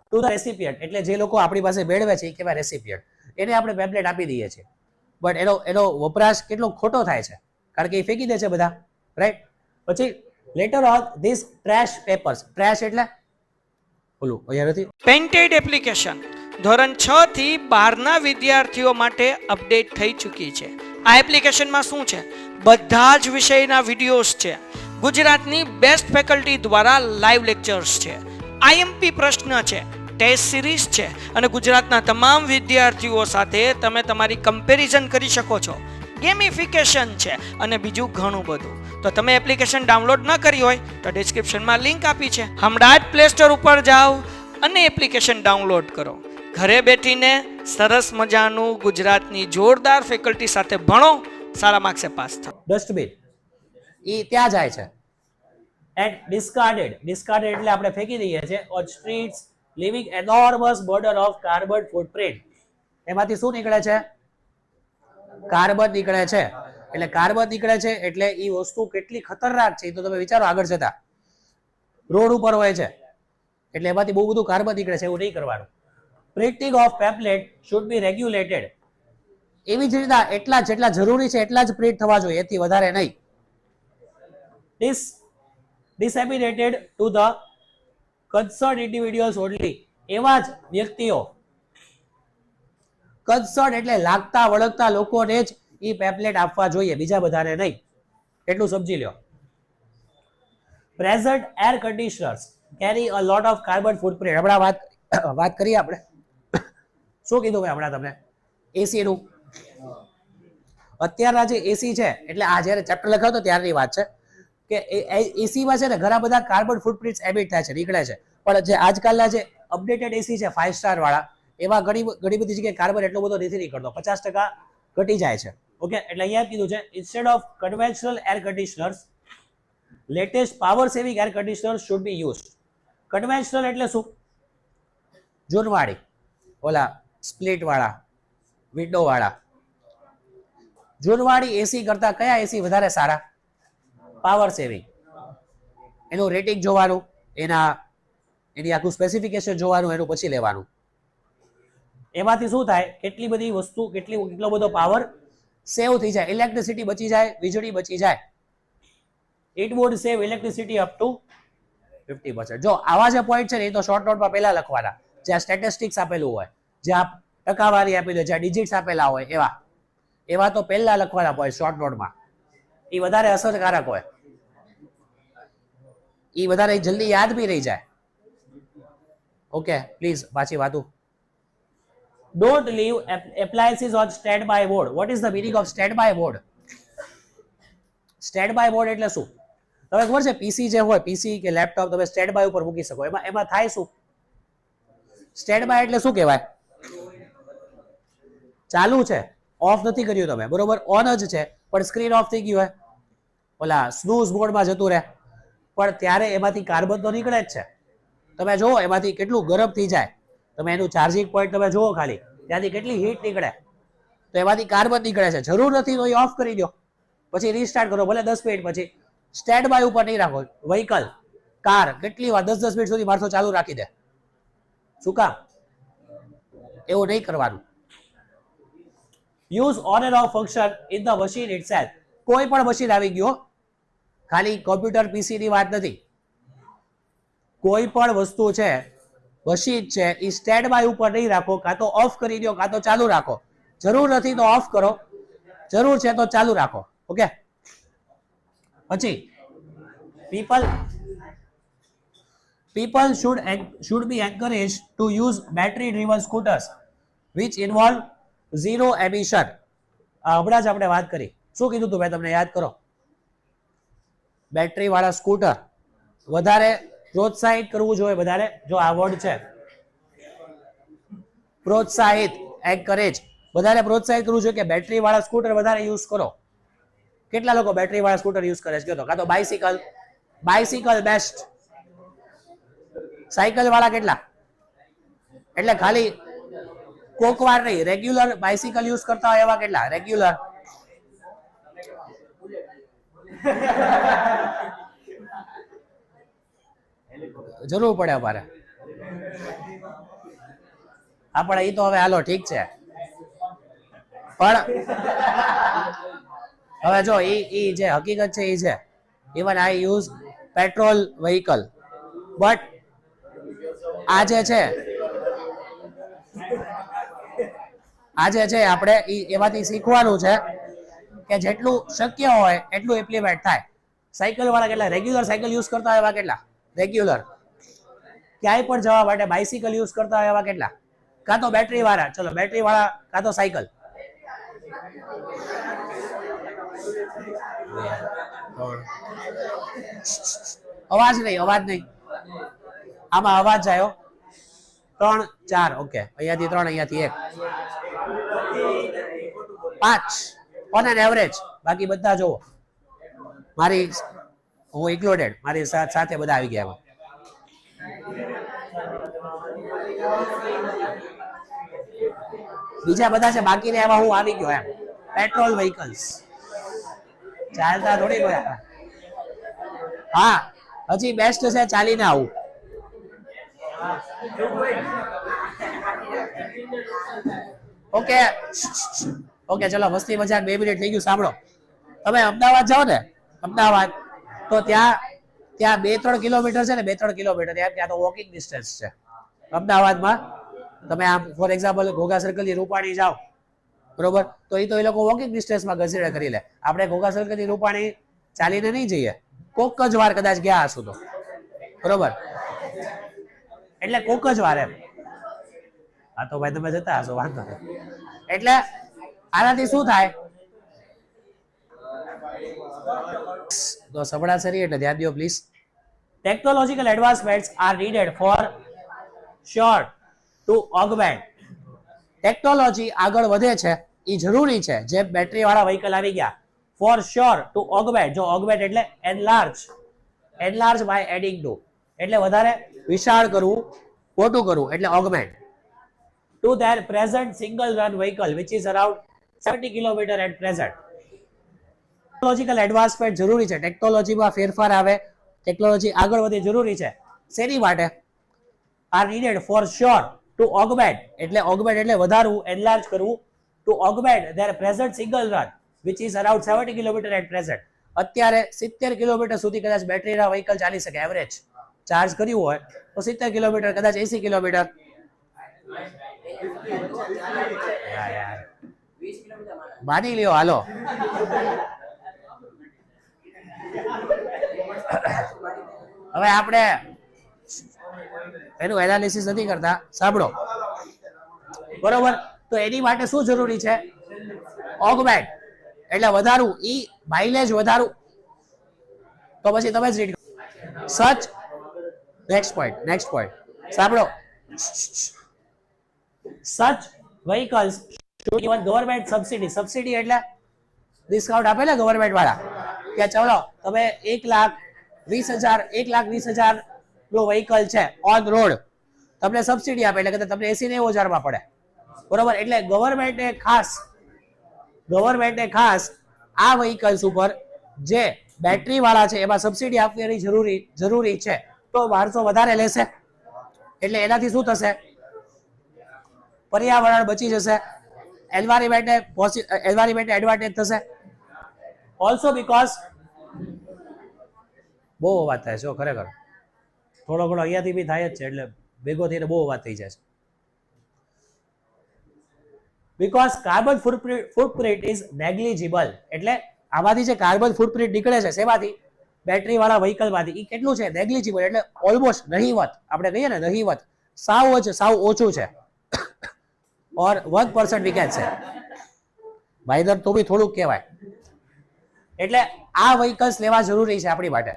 [SPEAKER 2] ટુ ધ રેસિપિયન્ટ એટલે જે લોકો આપણી પાસે મેળવે છે એ કહેવાય રેસિપિયન્ટ, એને આપણે પેમ્પલેટ આપી દઈએ છીએ. બટ એનો વપરાશ કેટલો ખોટો થાય છે, કારણ કે એ ફેંકી દે છે બધા, રાઈટ? પછી letter on this trash papers. Trash એટલે ઓલું અહીંયા નથી.
[SPEAKER 1] પેન્ટેડ એપ્લિકેશન ધોરણ 6 થી 12ના વિદ્યાર્થીઓ માટે અપડેટ થઈ ચૂકી છે. આ એપ્લિકેશનમાં શું છે? બધા જ વિષયના વિડીયોઝ છે. ગુજરાતની બેસ્ટ ફેકલ્ટી દ્વારા લાઈવ લેક્ચર્સ છે, આઈએમપી પ્રશ્ન છે, ટેસ્ટ સિરીઝ છે, અને ગુજરાતના તમામ વિદ્યાર્થીઓ સાથે તમે તમારી કમ્પેરિઝન કરી શકો છો. ગેમિફિકેશન છે અને બીજું ઘણું બધું. તો તમે એપ્લિકેશન ડાઉનલોડ ન કરી હોય તો ડિસ્ક્રિપ્શનમાં લિંક આપી છે, હમણાં જ પ્લે સ્ટોર ઉપર જાઓ અને એપ્લિકેશન ડાઉનલોડ કરો. ઘરે બેઠીને સરસ મજાનું ગુજરાતની જોરદાર ફેકલ્ટી સાથે ભણો, સારા માર્ક્સે પાસ થાઓ.
[SPEAKER 2] ડસ્ટબિન એ ત્યાં જાય છે. એન્ડ ડિસ્કાર્ડેડ એટલે આપણે ફેંકી દઈએ છીએ. On streets living enormous burden of carbon footprint. એમાંથી શું નીકળે છે? કાર્બન નીકળે છે. એટલે કાર્બન નીકળે છે એટલે એ વસ્તુ કેટલી ખતરનાક છે એ તો તમે વિચારો આગળ જતા. રોડ ઉપર હોય છે એટલે એમાંથી બહુ બધું કાર્બન નીકળે છે, એવું નહીં કરવાનું. Printing of pamphlet should be regulated. એવી જ રીતના એટલા જેટલા જરૂરી છે એટલા જ પ્રિન્ટ થવા જોઈએ, એથી વધારે નહીં. disseminated to the concerned individuals only. એવા જ વ્યક્તિઓ, કન્સર્ન એટલે લાગતા વળગતા લોકોને જ એ પેમ્પલેટ આપવા જોઈએ, બીજા બધાને નહીં. એટલું સમજી લો. Present air conditioners carry a lot of carbon footprint. હમણાં વાત કરીએ આપણે. શું કીધું મેં હમણાં તમને? એસી નું. અત્યારના જે એસી છે, એટલે આ જ્યારે ચેપ્ટર લખાયો તો ત્યારની વાત છે કે એસીમાં છે ને ઘણા બધા કાર્બન ફૂટપ્રિન્ટ્સ એમિટ થાય છે, નીકળે છે. પણ જે આજકાલના જે અપડેટેડ એસી છે 5 સ્ટાર વાળા, એમાં ઘણી બધી જગ્યાએ કાર્બન એટલો બધો નથી નીકળતો, 50% ઘટી જાય છે. ઓકે, એટલે અહીંયા કીધું છે instead of conventional air conditioners latest power saving air conditioner should be used. Conventional એટલે શું? જૂનવાળી, ઓલા સ્પ્લિટ વાળા, વિન્ડો વાળા. જૂનવાળી એસી કરતા કયા એસી વધારે સારા? Power saving. એનું રેટિંગ જોવાનું, એની આખું સ્પેસિફિકેશન જોવાનું, એનું પછી લેવાનું. એમાંથી શું થાય, કેટલી બધી વસ્તુ, કેટલો બધો પાવર સેવ થઈ જાય, ઇલેક્ટ્રિસિટી બચી જાય, વીજળી બચી જાય. It would save electricity up to 50%. જો આવા જે પોઈન્ટ છે ને એ તો શોર્ટ નોટમાં પહેલા લખવાના, જ્યાં સ્ટેટિસ્ટિક્સ આપેલું હોય, જ્યાં ટકાવારી આપેલી હોય, જ્યાં ડિજિટ્સ આપેલા હોય, એવા તો પહેલા લખવાના પોઈન્ટ શોર્ટ નોટમાં. એ વધારે અસરકારક હોય, એ વધારે જલ્દી યાદ બી રહી જાય. ઓકે, પ્લીઝ પાછી વાતું. Don't leave appliances on standby mode. What is the meaning of standby mode? Standby mode એટલે શું? તમને ખબર છે પીસી જે હોય, પીસી કે લેપટોપ તમે સ્ટેન્ડ બાય ઉપર મૂકી શકો, એમાં થાય શું? સ્ટેન્ડ બાય એટલે શું કહેવાય? ચાલુ છે, ઓફ નથી કર્યું તમે, બરોબર, ઓન જ છે, પણ સ્ક્રીન ઓફ થઈ ગયું હોય, ઓલા સ્નૂઝ મોડમાં જતું રહે, પણ ત્યારે એમાંથી કાર્બન તો નીકળે જ છે. તમે જુઓ એમાંથી કેટલું ગરમ થઈ જાય, તમે એનું ચાર્જિંગ પોઈન્ટ તમે જુઓ ખાલી, ત્યાંથી કેટલી હીટ નીકળે, તો એમાંથી કાર્બન નીકળે છે. જરૂર નથી તો એ ઓફ કરી દો, પછી રીસ્ટાર્ટ કરો, ભલે 10 મિનિટ પછી. સ્ટેન્ડ બાય ઉપર નહીં રાખો. વ્હીકલ, કાર કેટલી વાર 10 મિનિટ સુધી માણસો ચાલુ રાખી દે. શું કામ? એવું નહીં કરવાનું. Use on end of function in the machine itself. કોઈ પણ મશીન આવી ગયો, ખાલી કોમ્પ્યુટર પીસી ની વાત નથી, કોઈ પણ વસ્તુ છે, મશીન છે, એ સ્ટેન્ડ બાય ઉપર નહીં રાખો, કાં તો ઓફ કરી દો, કાં તો ચાલુ રાખો. જરૂર નથી તો ઓફ કરો, જરૂર છે તો ચાલુ રાખો. ઓકે, પછી people should be encouraged to use battery driven scooters which involve zero emission. હમણાં જ આપણે વાત કરી. શું કીધું તું મેં તમને યાદ કરો? બેટરી વાળા સ્કૂટર વધારે પ્રોત્સાહિત કરવું જોઈએ. વધારે, જો આ વર્ડ છે પ્રોત્સાહિત, એન્કરેજ, વધારે પ્રોત્સાહિત કરવું જોઈએ કે બેટરી વાળા સ્કૂટર વધારે યુઝ કરો. કેટલા લોકો બેટરી વાળા સ્કૂટર યુઝ કરે છે? કાં તો બાઇસિકલ બેસ્ટ. સાયકલ વાળા કેટલા? એટલે ખાલી કોકવાર નહીં, રેગ્યુલર બાઇસિકલ યુઝ કરતા હોય એવા કેટલા? રેગ્યુલર. જરૂર પડે અમારે. આપણે એ તો હવે હાલો ઠીક છે, પણ હવે જો એ જે હકીકત છે એ છે, even I use petrol vehicle, but આ જે છે આપણે એમાંથી શીખવાનું છે કે જેટલું શક્ય હોય એટલું ઇમ્પ્લિમેન્ટ થાય. સાયકલ વાળા કેટલા રેગ્યુલર સાયકલ યુઝ કરતા હોય એવા કેટલા? રેગ્યુલર. ક્યાંય પણ જવા માટે બાઇસિકલ યુઝ કરતા હોય એવા કેટલા? કાં તો બેટરી વાળા, ચલો બેટરી વાળા, કાં તો સાયકલ. અવાજ નહીં. આમાં અવાજ આવ્યો. 3 4, ઓકે, અહીંયાથી 3, અહીંયાથી 1, 5 ઓન એન એવરેજ. બાકી બધા જુઓ, હું ઇન્ક્લુડેડ, મારી સાથે બધા આવી ગયા. બીજા બધા છે બાકી ને, એમાં હું આવી ગયો એમ. પેટ્રોલ વ્હીકલ્સ ચાલતા થોડી ગયા. હા, હજી બેસ્ટ છે ચાલીને આવું. ઓકે, ચલો મસ્તી મજાક 2 મિનિટ થઈ ગયું. સાંભળો, તમે અમદાવાદ જાઓ ને, અમદાવાદ તો ત્યાં 2-3 કિલોમીટર છે ને, 2-3 કિલોમીટર ત્યાં તો વોકિંગ ડિસ્ટન્સ છે અમદાવાદમાં. તમે આમ ફોર એક્ઝામ્પલ ઘોઘા સર્કલ થી રૂપાણી જાઓ, બરોબર, તો એ લોકો વોકિંગ ડિસ્ટન્સમાં ગસેડા કરી લે. આપણે ઘોઘા સર્કલ થી રૂપાણી ચાલીને નહીં જઈએ, કોક જ વાર કદાચ ગયા હશું તો, બરોબર, એટલે કોક જ વાર એમ. હા તો ભાઈ તમે જતા હશો, વાંધો નહીં. એટલે આનાથી શું થાય તો સંભળાશે નહીં એટલે ધ્યાન દો please. Technological advancements are needed for sure to augment. Technology આગળ વધે છે એ જરૂરી છે. જે બેટરી વાળા વ્હીકલ આવી ગયા ફોર શ્યોર ટુ ઓગમેન્ટ. જો ઓગમેન્ટ એટલે એનલાર્જ બાય એડિંગ ટુ એટલે વધારે વિશાળ કરવું, મોટું કરવું એટલે augment. To their present single run vehicle which is around 70 kilometre at present. Technological advancement જરૂરી છે. ટેકનોલોજીમાં ફેરફાર આવે, ટેકનોલોજી આગળ વધે જરૂરી છે. શેની માટે? Are needed for sure to augment એટલે ઓગમેન્ટ એટલે વધારવું, એનલાર્જ કરવું. To augment their present single run which is around 70 kilometre at present. અત્યારે 70 કિલોમીટર સુધી કદાચ બેટરીના વ્હીકલ ચાલી શકે. એવરેજ ચાર્જ કર્યું હોય તો 70 કિલોમીટર, કદાચ 80 કિલોમીટર. માની લ્યો હાલો. હવે આપણે એનું એનાલિસિસ નથી કરતા, સાંભળો બરોબર. તો એની માટે શું જરૂરી છે? ઓગમેન્ટ એટલે વધારવું, ઈ માઇલેજ વધારવું. તો પછી તમે જ રીડ સચ નેક્સ્ટ પોઈન્ટ સાંભળો. સચ vehicles should given government subsidy એટલે ડિસ્કાઉન્ટ આપે ને ગવર્મેન્ટ વાળા કે ચલો તમે 1,20,000 નો વ્હીકલ છે ઓન રોડ, તમને સબસિડી આપે એટલે કે તમને 80-90 માં પડે બરોબર. એટલે ગવર્મેન્ટે ખાસ આ વ્હીકલ્સ ઉપર જે બેટરી વાળા છે એમાં સબસિડી આપવાની જરૂરી છે. તો માણસો વધારે લેશે એટલે એનાથી શું થશે? પર્યાવરણ બચી જશે, એન્વાયરમેન્ટને એડવાન્ટેજ થશે. ઓલ્સો બીકોઝ બહુ વાત થાય છે ખરેખર, થોડો ઘણો અહીંયાથી બી થાય જ છે એટલે ભેગો થઈને બહુ વાત થઈ જાય છે. Because carbon footprint is negligible. એટલે આમાંથી જે કાર્બન ફૂટપ્રિન્ટ નીકળે છે શેમાંથી? બેટરી વાળા વ્હીકલમાંથી. એ કેટલું છે? નેગ્લિજિબલ એટલે ઓલમોસ્ટ નહીવત. આપણે કહીએ ને નહીવત, સાવ ઓછું છે. ઓર 1% વીકેન્ડ છે ભાઈદર, તો બી થોડુંક કહેવાય. એટલે આ વ્હીકલ્સ લેવા જરૂરી છે આપણી માટે.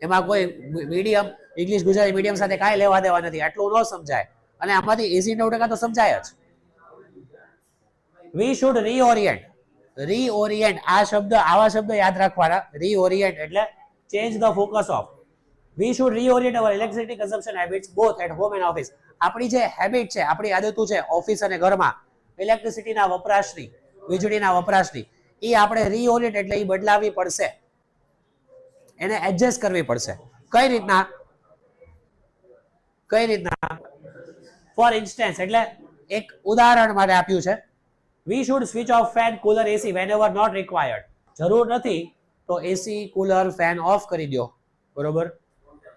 [SPEAKER 2] એમાં કોઈ મીડિયમ ઇંગ્લિશ ગુજરાતી મીડિયમ સાથે કાંઈ લેવા દેવા નથી, આટલું ન સમજાય. અને આમાંથી 89% તો સમજાય જ. We should reorient. આવા શબ્દ યાદ રાખવાના. રીઓરિયન્ટ એટલે change the focus of. We should reorient our electricity consumption habits both at home and office. આપણી જે હેબિટ છે, આપણી આદતો છે ઓફિસ અને ઘરમાં ઇલેક્ટ્રિસિટીના વપરાશની, વીજળીના વપરાશની, એ આપણે રીઓરિયન્ટ એટલે એ બદલાવવી પડશે, એને એડજસ્ટ કરવી પડશે. કઈ રીતના? ફોર ઇન્સ્ટન્સ એટલે એક ઉદાહરણ માટે આપ્યું છે. We should switch off fan, cooler, AC whenever not required. જરૂર નથી તો એસી, કુલર, ફેન ઓફ કરી દો બરોબર.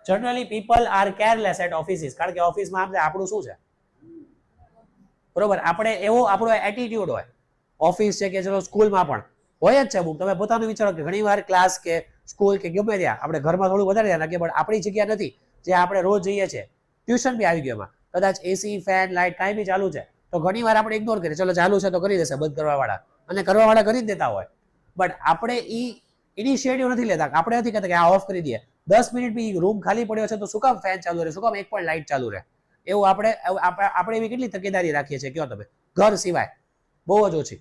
[SPEAKER 2] Generally people are careless at offices. કારણ કે ઓફિસમાં આપણું શું છે બરોબર, આપણે એવો આપણો એટીટ્યુડ હોય. ઓફિસ છે કે ચલો સ્કૂલમાં પણ હોય જ છે અમુક. તમે પોતાનું વિચારો કે ઘણી વાર ક્લાસ કે સ્કૂલ કે ગમે ત્યાં આપણે ઘરમાં થોડું વધારે ધ્યાન રાખીએ, પણ આપણી જગ્યા નથી જે આપણે રોજ જઈએ છીએ. ટ્યુશન બી આવી ગયું એમાં, કદાચ એસી, ફેન, લાઇટ કાંઈ બી ચાલુ છે તો ઘણી વાર આપણે ઇગ્નોર કરીએ, ચલો ચાલુ છે તો કરી દેશે બંધ કરવા વાળા, અને કરવા વાળા કરી જ દેતા હોય. બટ આપણે ઇનિશિયેટિવ નથી લેતા. આપણે નથી કહેતા કે આ ઓફ કરી દઈએ. 10 મિનિટ બી રૂમ ખાલી પડ્યો છે તો શું કામ ફેન ચાલુ રહે, શું કામ એક પણ લાઇટ ચાલુ રહે? એવું આપણે એવી કેટલી તકેદારી રાખીએ છીએ કયો તમે? ઘર સિવાય બહુ જ ઓછી.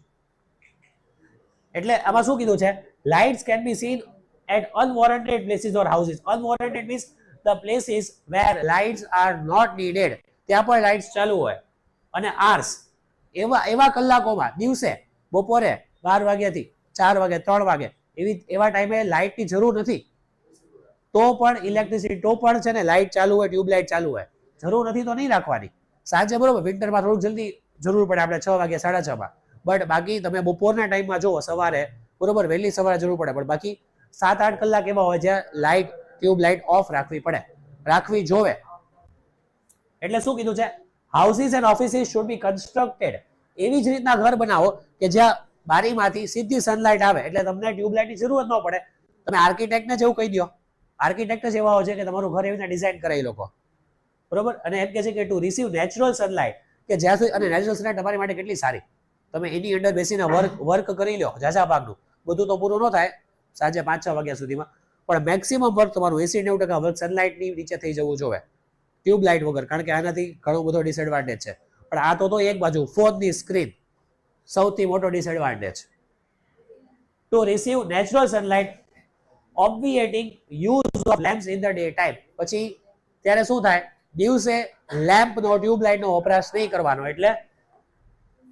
[SPEAKER 2] એટલે આમાં શું કીધું છે? Lights can be seen at unwarranted places or houses. Unwarranted means the places where lights are not needed. ત્યાં પણ લાઇટ્સ ચાલુ હોય. અને આર્સ એવા કલાકોમાં, દિવસે, બપોરે 12 વાગ્યાથી 4 વાગે, 3 વાગે એવા ટાઈમે લાઇટની જરૂર નથી તો પણ ઇલેક્ટ્રિસિટી તો પણ છે ને લાઇટ ચાલુ હોય, ટ્યુબલાઇટ ચાલુ હોય. જરૂર નથી તો નહીં રાખવાની. સાંજે બરોબર વિન્ટરમાં થોડુંક જલ્દી જરૂર પડે આપણે 6 વાગે, 6:30. બટ બાકી તમે બપોરના ટાઈમમાં જુઓ, સવારે બરોબર વહેલી સવારે જરૂર પડે, પણ બાકી 7-8 કલાક એવા હોય જ્યાં લાઇટ, ટ્યુબલાઇટ ઓફ રાખવી પડે, રાખવી જોવે. એટલે શું કીધું છે? Houses and offices should be constructed. એવી જ રીતના ઘર બનાવો કે જ્યાં બારીમાંથી સીધી સનલાઇટ આવે એટલે તમને ટ્યુબલાઇટની જરૂરત ન પડે. તમે આર્કિટેક્ટને જ એવું કહી દો, આર્કિટેક્ટ જ એવા હોય છે કે તમારું ઘર એવી રીતે ડિઝાઇન કરે એ લોકો બરોબર. અને એમ કહે છે કે ટુ રિસીવ નેચરલ સનલાઇટ, કે જ્યાં સુધી, અને નેચરલ સનલાઇટ તમારી માટે કેટલી સારી. તમે એની અંદર બેસીને વર્ક કરી લો ઝાઝા ભાગનું, બધું તો પૂરું ન થાય સાંજે 5-6 વાગ્યા સુધીમાં, પણ મેક્સિમમ વર્ક તમારું 80-90% વર્ક સનલાઇટની નીચે થઈ જવું જોઈએ, ટ્યુબ લાઇટ વગર, કારણ કે આનાથી ઘણો બધો ડિસએડવાન્ટેજ છે. પણ આ તો એક બાજુ ફોનની સ્ક્રીન સૌથી મોટો disadvantage. Two receive natural sunlight obviating use of lamps in the day time. પછી ત્યારે શું થાય, દિવસે લેમ્પ નો ટ્યુબ લાઇટ નો વપરાશ નહીં કરવાનો, એટલે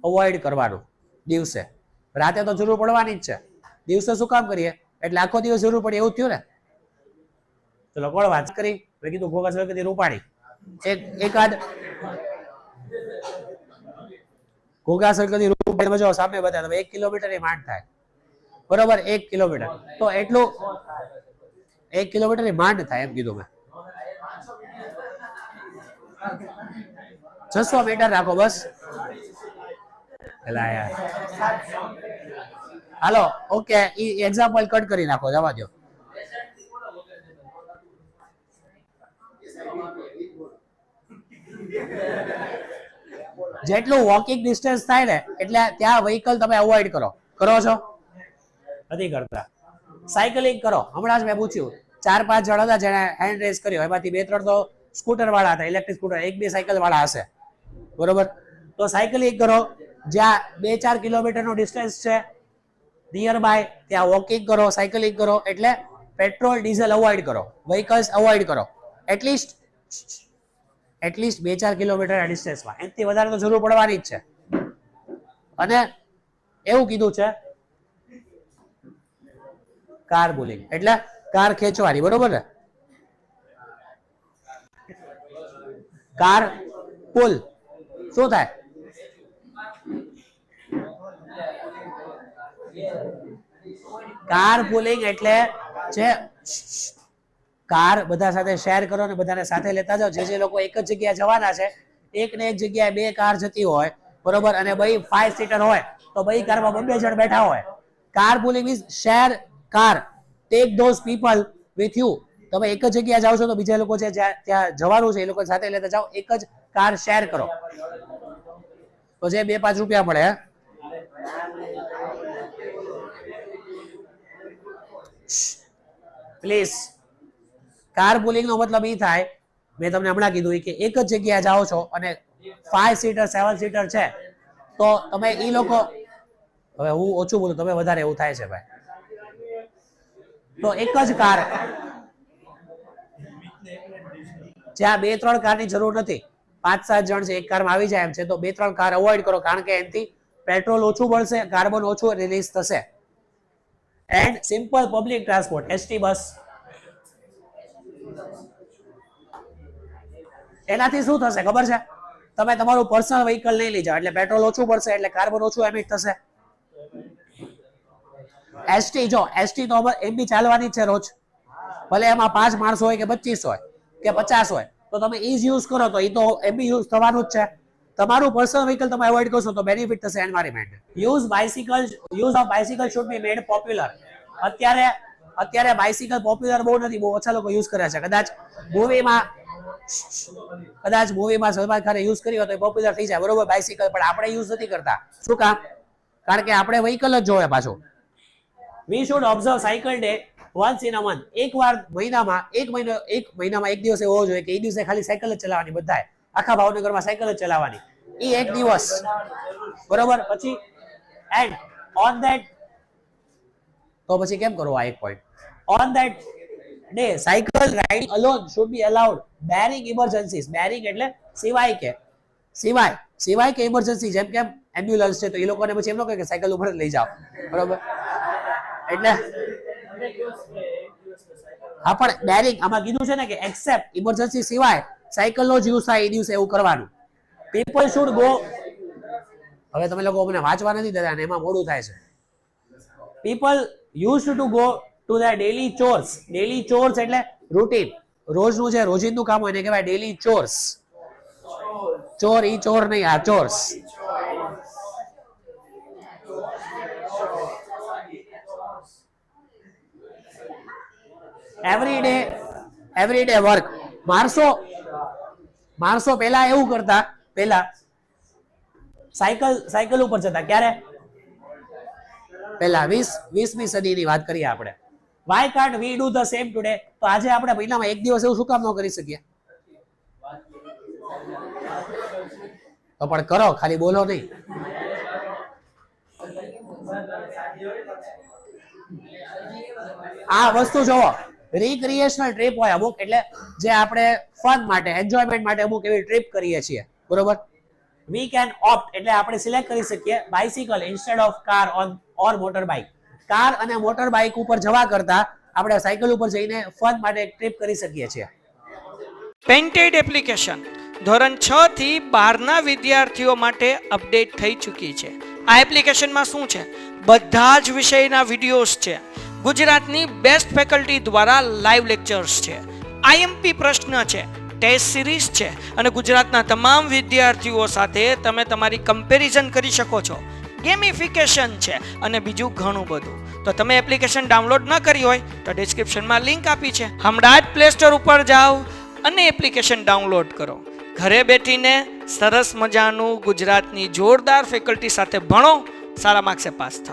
[SPEAKER 2] અવોઇડ કરવાનો દિવસે. રાતે તો જરૂર પડવાની જ છે, દિવસે શું કામ કરીએ, એટલે આખો દિવસ જરૂર પડે એવું થયું ને. ચલો કોણ વાત કરી, મેં કીધું ઘોઘા સરકતી રૂપાણી એકાદ ઘોઘા સરકતી રૂપાણી મજો સામે બતાવે, 1 કિલોમીટર એ માંડ થાય, બરોબર, 1 કિલોમીટર તો એટલું 1 કિલોમીટર એ માંડ થાય એમ કીધું મેં. 600 મીટર રાખો બસ. એલા યાર, હાલો ઓકે, ઈ એક્ઝામ્પલ કટ કરી નાખો, જવા દો. જેટલું વોકિંગ ડિસ્ટન્સ થાય ને એટલે ત્યાં વ્હીકલ તમે અવોઇડ કરો છો? નથી કરતા. સાયકલિંગ કરો. હમણાં જ મેં પૂછ્યું 4-5 જણ હતા જેને હેન્ડ રેઝ કર્યો, એમાંથી 2-3 તો સ્કૂટર વાળા હતા, ઇલેક્ટ્રિક સ્કૂટર, 1-2 સાયકલ વાળા હશે, બરોબર. તો સાયકલિંગ કરો, જ્યાં 2-4 કિલોમીટરનો ડિસ્ટન્સ છે નિયર બાય, ત્યાં વોકિંગ કરો, સાયકલિંગ કરો, એટલે પેટ્રોલ ડીઝલ અવોઇડ કરો, વ્હીકલ્સ અવોઇડ કરો, એટલીસ્ટ 2-4 કિલોમીટરના ડિસ્ટન્સમાં. એનાથી વધારે તો જરૂર પડવાની જ છે. અને એવું કીધું છે કાર પુલિંગ, એટલે કાર ખેંચવાની, બરોબર ને. કાર પુલ શું થાય? કાર પુલિંગ એટલે છે કાર બધા સાથે શેર કરો ને બધાને સાથે લેતા જાઓ. જે લોકો એક જ જગ્યાએ જવાના છે, એક ને એક જગ્યાએ 2 કાર જતી હોય, બરોબર, અને ભાઈ 5 સીટર હોય તો ભાઈ કારમાં 2 જણ બેઠા હોય. Car pooling is share car, take those people with you. તમે એક જ જગ્યાએ જાઓ છો તો બીજા લોકો છે ત્યાં જવાનું છે, એ લોકો સાથે લેતા જાઓ, એક જ કાર શેર કરો તો જે 2-5 રૂપિયા મળે. પ્લીઝ, કાર પુલિંગ નો મતલબ એ થાય, મેં તમને હમણાં કીધું કે એક જ જગ્યાએ જાઓ છો અને 5 સીટર 7 સીટર છે તો તમે ઈ લોકો, હવે હું ઓછું બોલું, તમે વધારે, એવું થાય છે ભાઈ. તો એક જ કાર, જ્યાં 2-3 કારની જરૂર નથી, 5-7 જણ છે એક કારમાં આવી જાય એમ છે, તો 2-3 કાર અવોઇડ કરો, કારણ કે એનાથી પેટ્રોલ ઓછું બળશે, કાર્બન ઓછું રિલીઝ થશે. And simple public transport, ST bus, એનાથી શું થશે ખબર છે? તમે તમારું પર્સનલ વ્હીકલ નહીં લઈ જાઓ એટલે પેટ્રોલ ઓછું પડશે, એટલે કાર્બન ઓછું એમિટ થશે. એસટી જો, એસટી તો એમ બી ચાલવાની જ છે રોજ, ભલે એમાં 5 માણસો હોય કે 25 હોય કે 50 હોય, તો તમે ઈઝ યુઝ કરો તો એ તો એમ બી યુઝ થવાનું જ છે. તમારું પર્સનલ વ્હીકલ તમે અવોઇડ કરશો તો બેનિફિટ થશે environment. Use of bicycle should be made popular. અત્યારે બાઇસિકલ પોપ્યુલર બહુ નથી, બહુ ઓછા લોકો યુઝ કરે છે. કદાચ મૂવીમાં સલમાન ખાને યુઝ કર્યો તો પોપ્યુલર થઈ જાય, બરોબર, બાઇસિકલ, પણ આપણે યુઝ નથી કરતા. શું કામ? કારણ કે આપણે વ્હીકલ જ જોવે પાછું. We should observe cycle day once in a month. એકવાર મહિનામાં, એક દિવસ એવો જોઈએ કે એ દિવસે ખાલી સાયકલ જ ચલાવવાની, બધાએ આખા ભાવનગરમાં સાયકલ જ ચલાવવાની, એ એક દિવસ, બરોબર. પછી એન્ડ ઓન ધેટ, તો પછી કેમ કરવો આ એક point, on that day cycle riding alone should be allowed bearing emergencies. Bearing એટલે સિવાય કે ઇમરજન્સી, જેમ કે એમ્બ્યુલન્સ છે તો એ લોકોને પછી એમ ન કહે કે સાયકલ ઉપર લઈ જાઓ, બરોબર. એટલે હા, પણ બેરિંગ આમાં કીધું છે ને કે એક્સેપ્ટ ઇમરજન્સી સિવાય સાયકલ નો જ યુઝ થાય એ દિવસે, એવું કરવાનું. પીપલ શુડ ગો, હવે તમે લોકો મને વાંચવા નથી દેતા અને એમાં મોડું થાય છે. People use to go to there daily chores. Daily chores એટલે રૂટીન, રોજનું જે રોજિંદું કામ હોય એને કહેવાય ડેલી ચોર્સ. ચોર ઈ ચોર નહીં, આ ચોર્સ. Every day work. માણસો પહેલા એવું કરતા, પહેલા સાયકલ ઉપર જતા. ક્યારે? પહેલા 20મી સદીની વાત કરીએ આપણે, why can't we do the same today? તો આજે આપણે મહિનામાં એક દિવસ એવું શું કામ ન કરી શકીએ? તો પણ કરો, ખાલી બોલો નહીં. આ વસ્તુ જોવો, રિક્રિએશનલ ટ્રીપ હોય અમુક, એટલે જે આપણે ફન માટે, એન્જોયમેન્ટ માટે અમુક એવી ટ્રીપ કરીએ છીએ, બરોબર? વી કેન ઓપ્ટ, એટલે આપણે સિલેક્ટ કરી શકીએ bicycle instead of car or motor bike. Car અને મોટર બાઇક ઉપર જવા કરતા આપણે સાયકલ ઉપર જઈને ફન માટે એક ટ્રીપ કરી શકીએ છીએ.
[SPEAKER 1] પેન્ટેડ એપ્લિકેશન ધોરણ 6 થી 12ના વિદ્યાર્થીઓ માટે અપડેટ થઈ ચૂકી છે. આ એપ્લિકેશનમાં શું છે? બધા જ વિષયના વિડીયોઝ છે. ગુજરાતની બેસ્ટ ફેકલ્ટી દ્વારા લાઈવ લેક્ચર્સ છે. આઈએમપી પ્રશ્ન છે, ટેસ્ટ સિરીઝ છે અને ગુજરાતના તમામ વિદ્યાર્થીઓ સાથે તમે તમારી કમ્પેરિઝન કરી શકો છો. ગેમિફિકેશન છે અને બીજું ઘણું બધું. તો તમે એપ્લિકેશન ડાઉનલોડ ન કરી હોય તો ડિસ્ક્રિપ્શનમાં લિંક આપી છે. હમણાં જ પ્લે સ્ટોર ઉપર જાઓ અને એપ્લિકેશન ડાઉનલોડ કરો. ઘરે બેઠીને સરસ મજાનું ગુજરાતની જોરદાર ફેકલ્ટી સાથે ભણો, સારા માર્ક્સે પાસ થાઓ.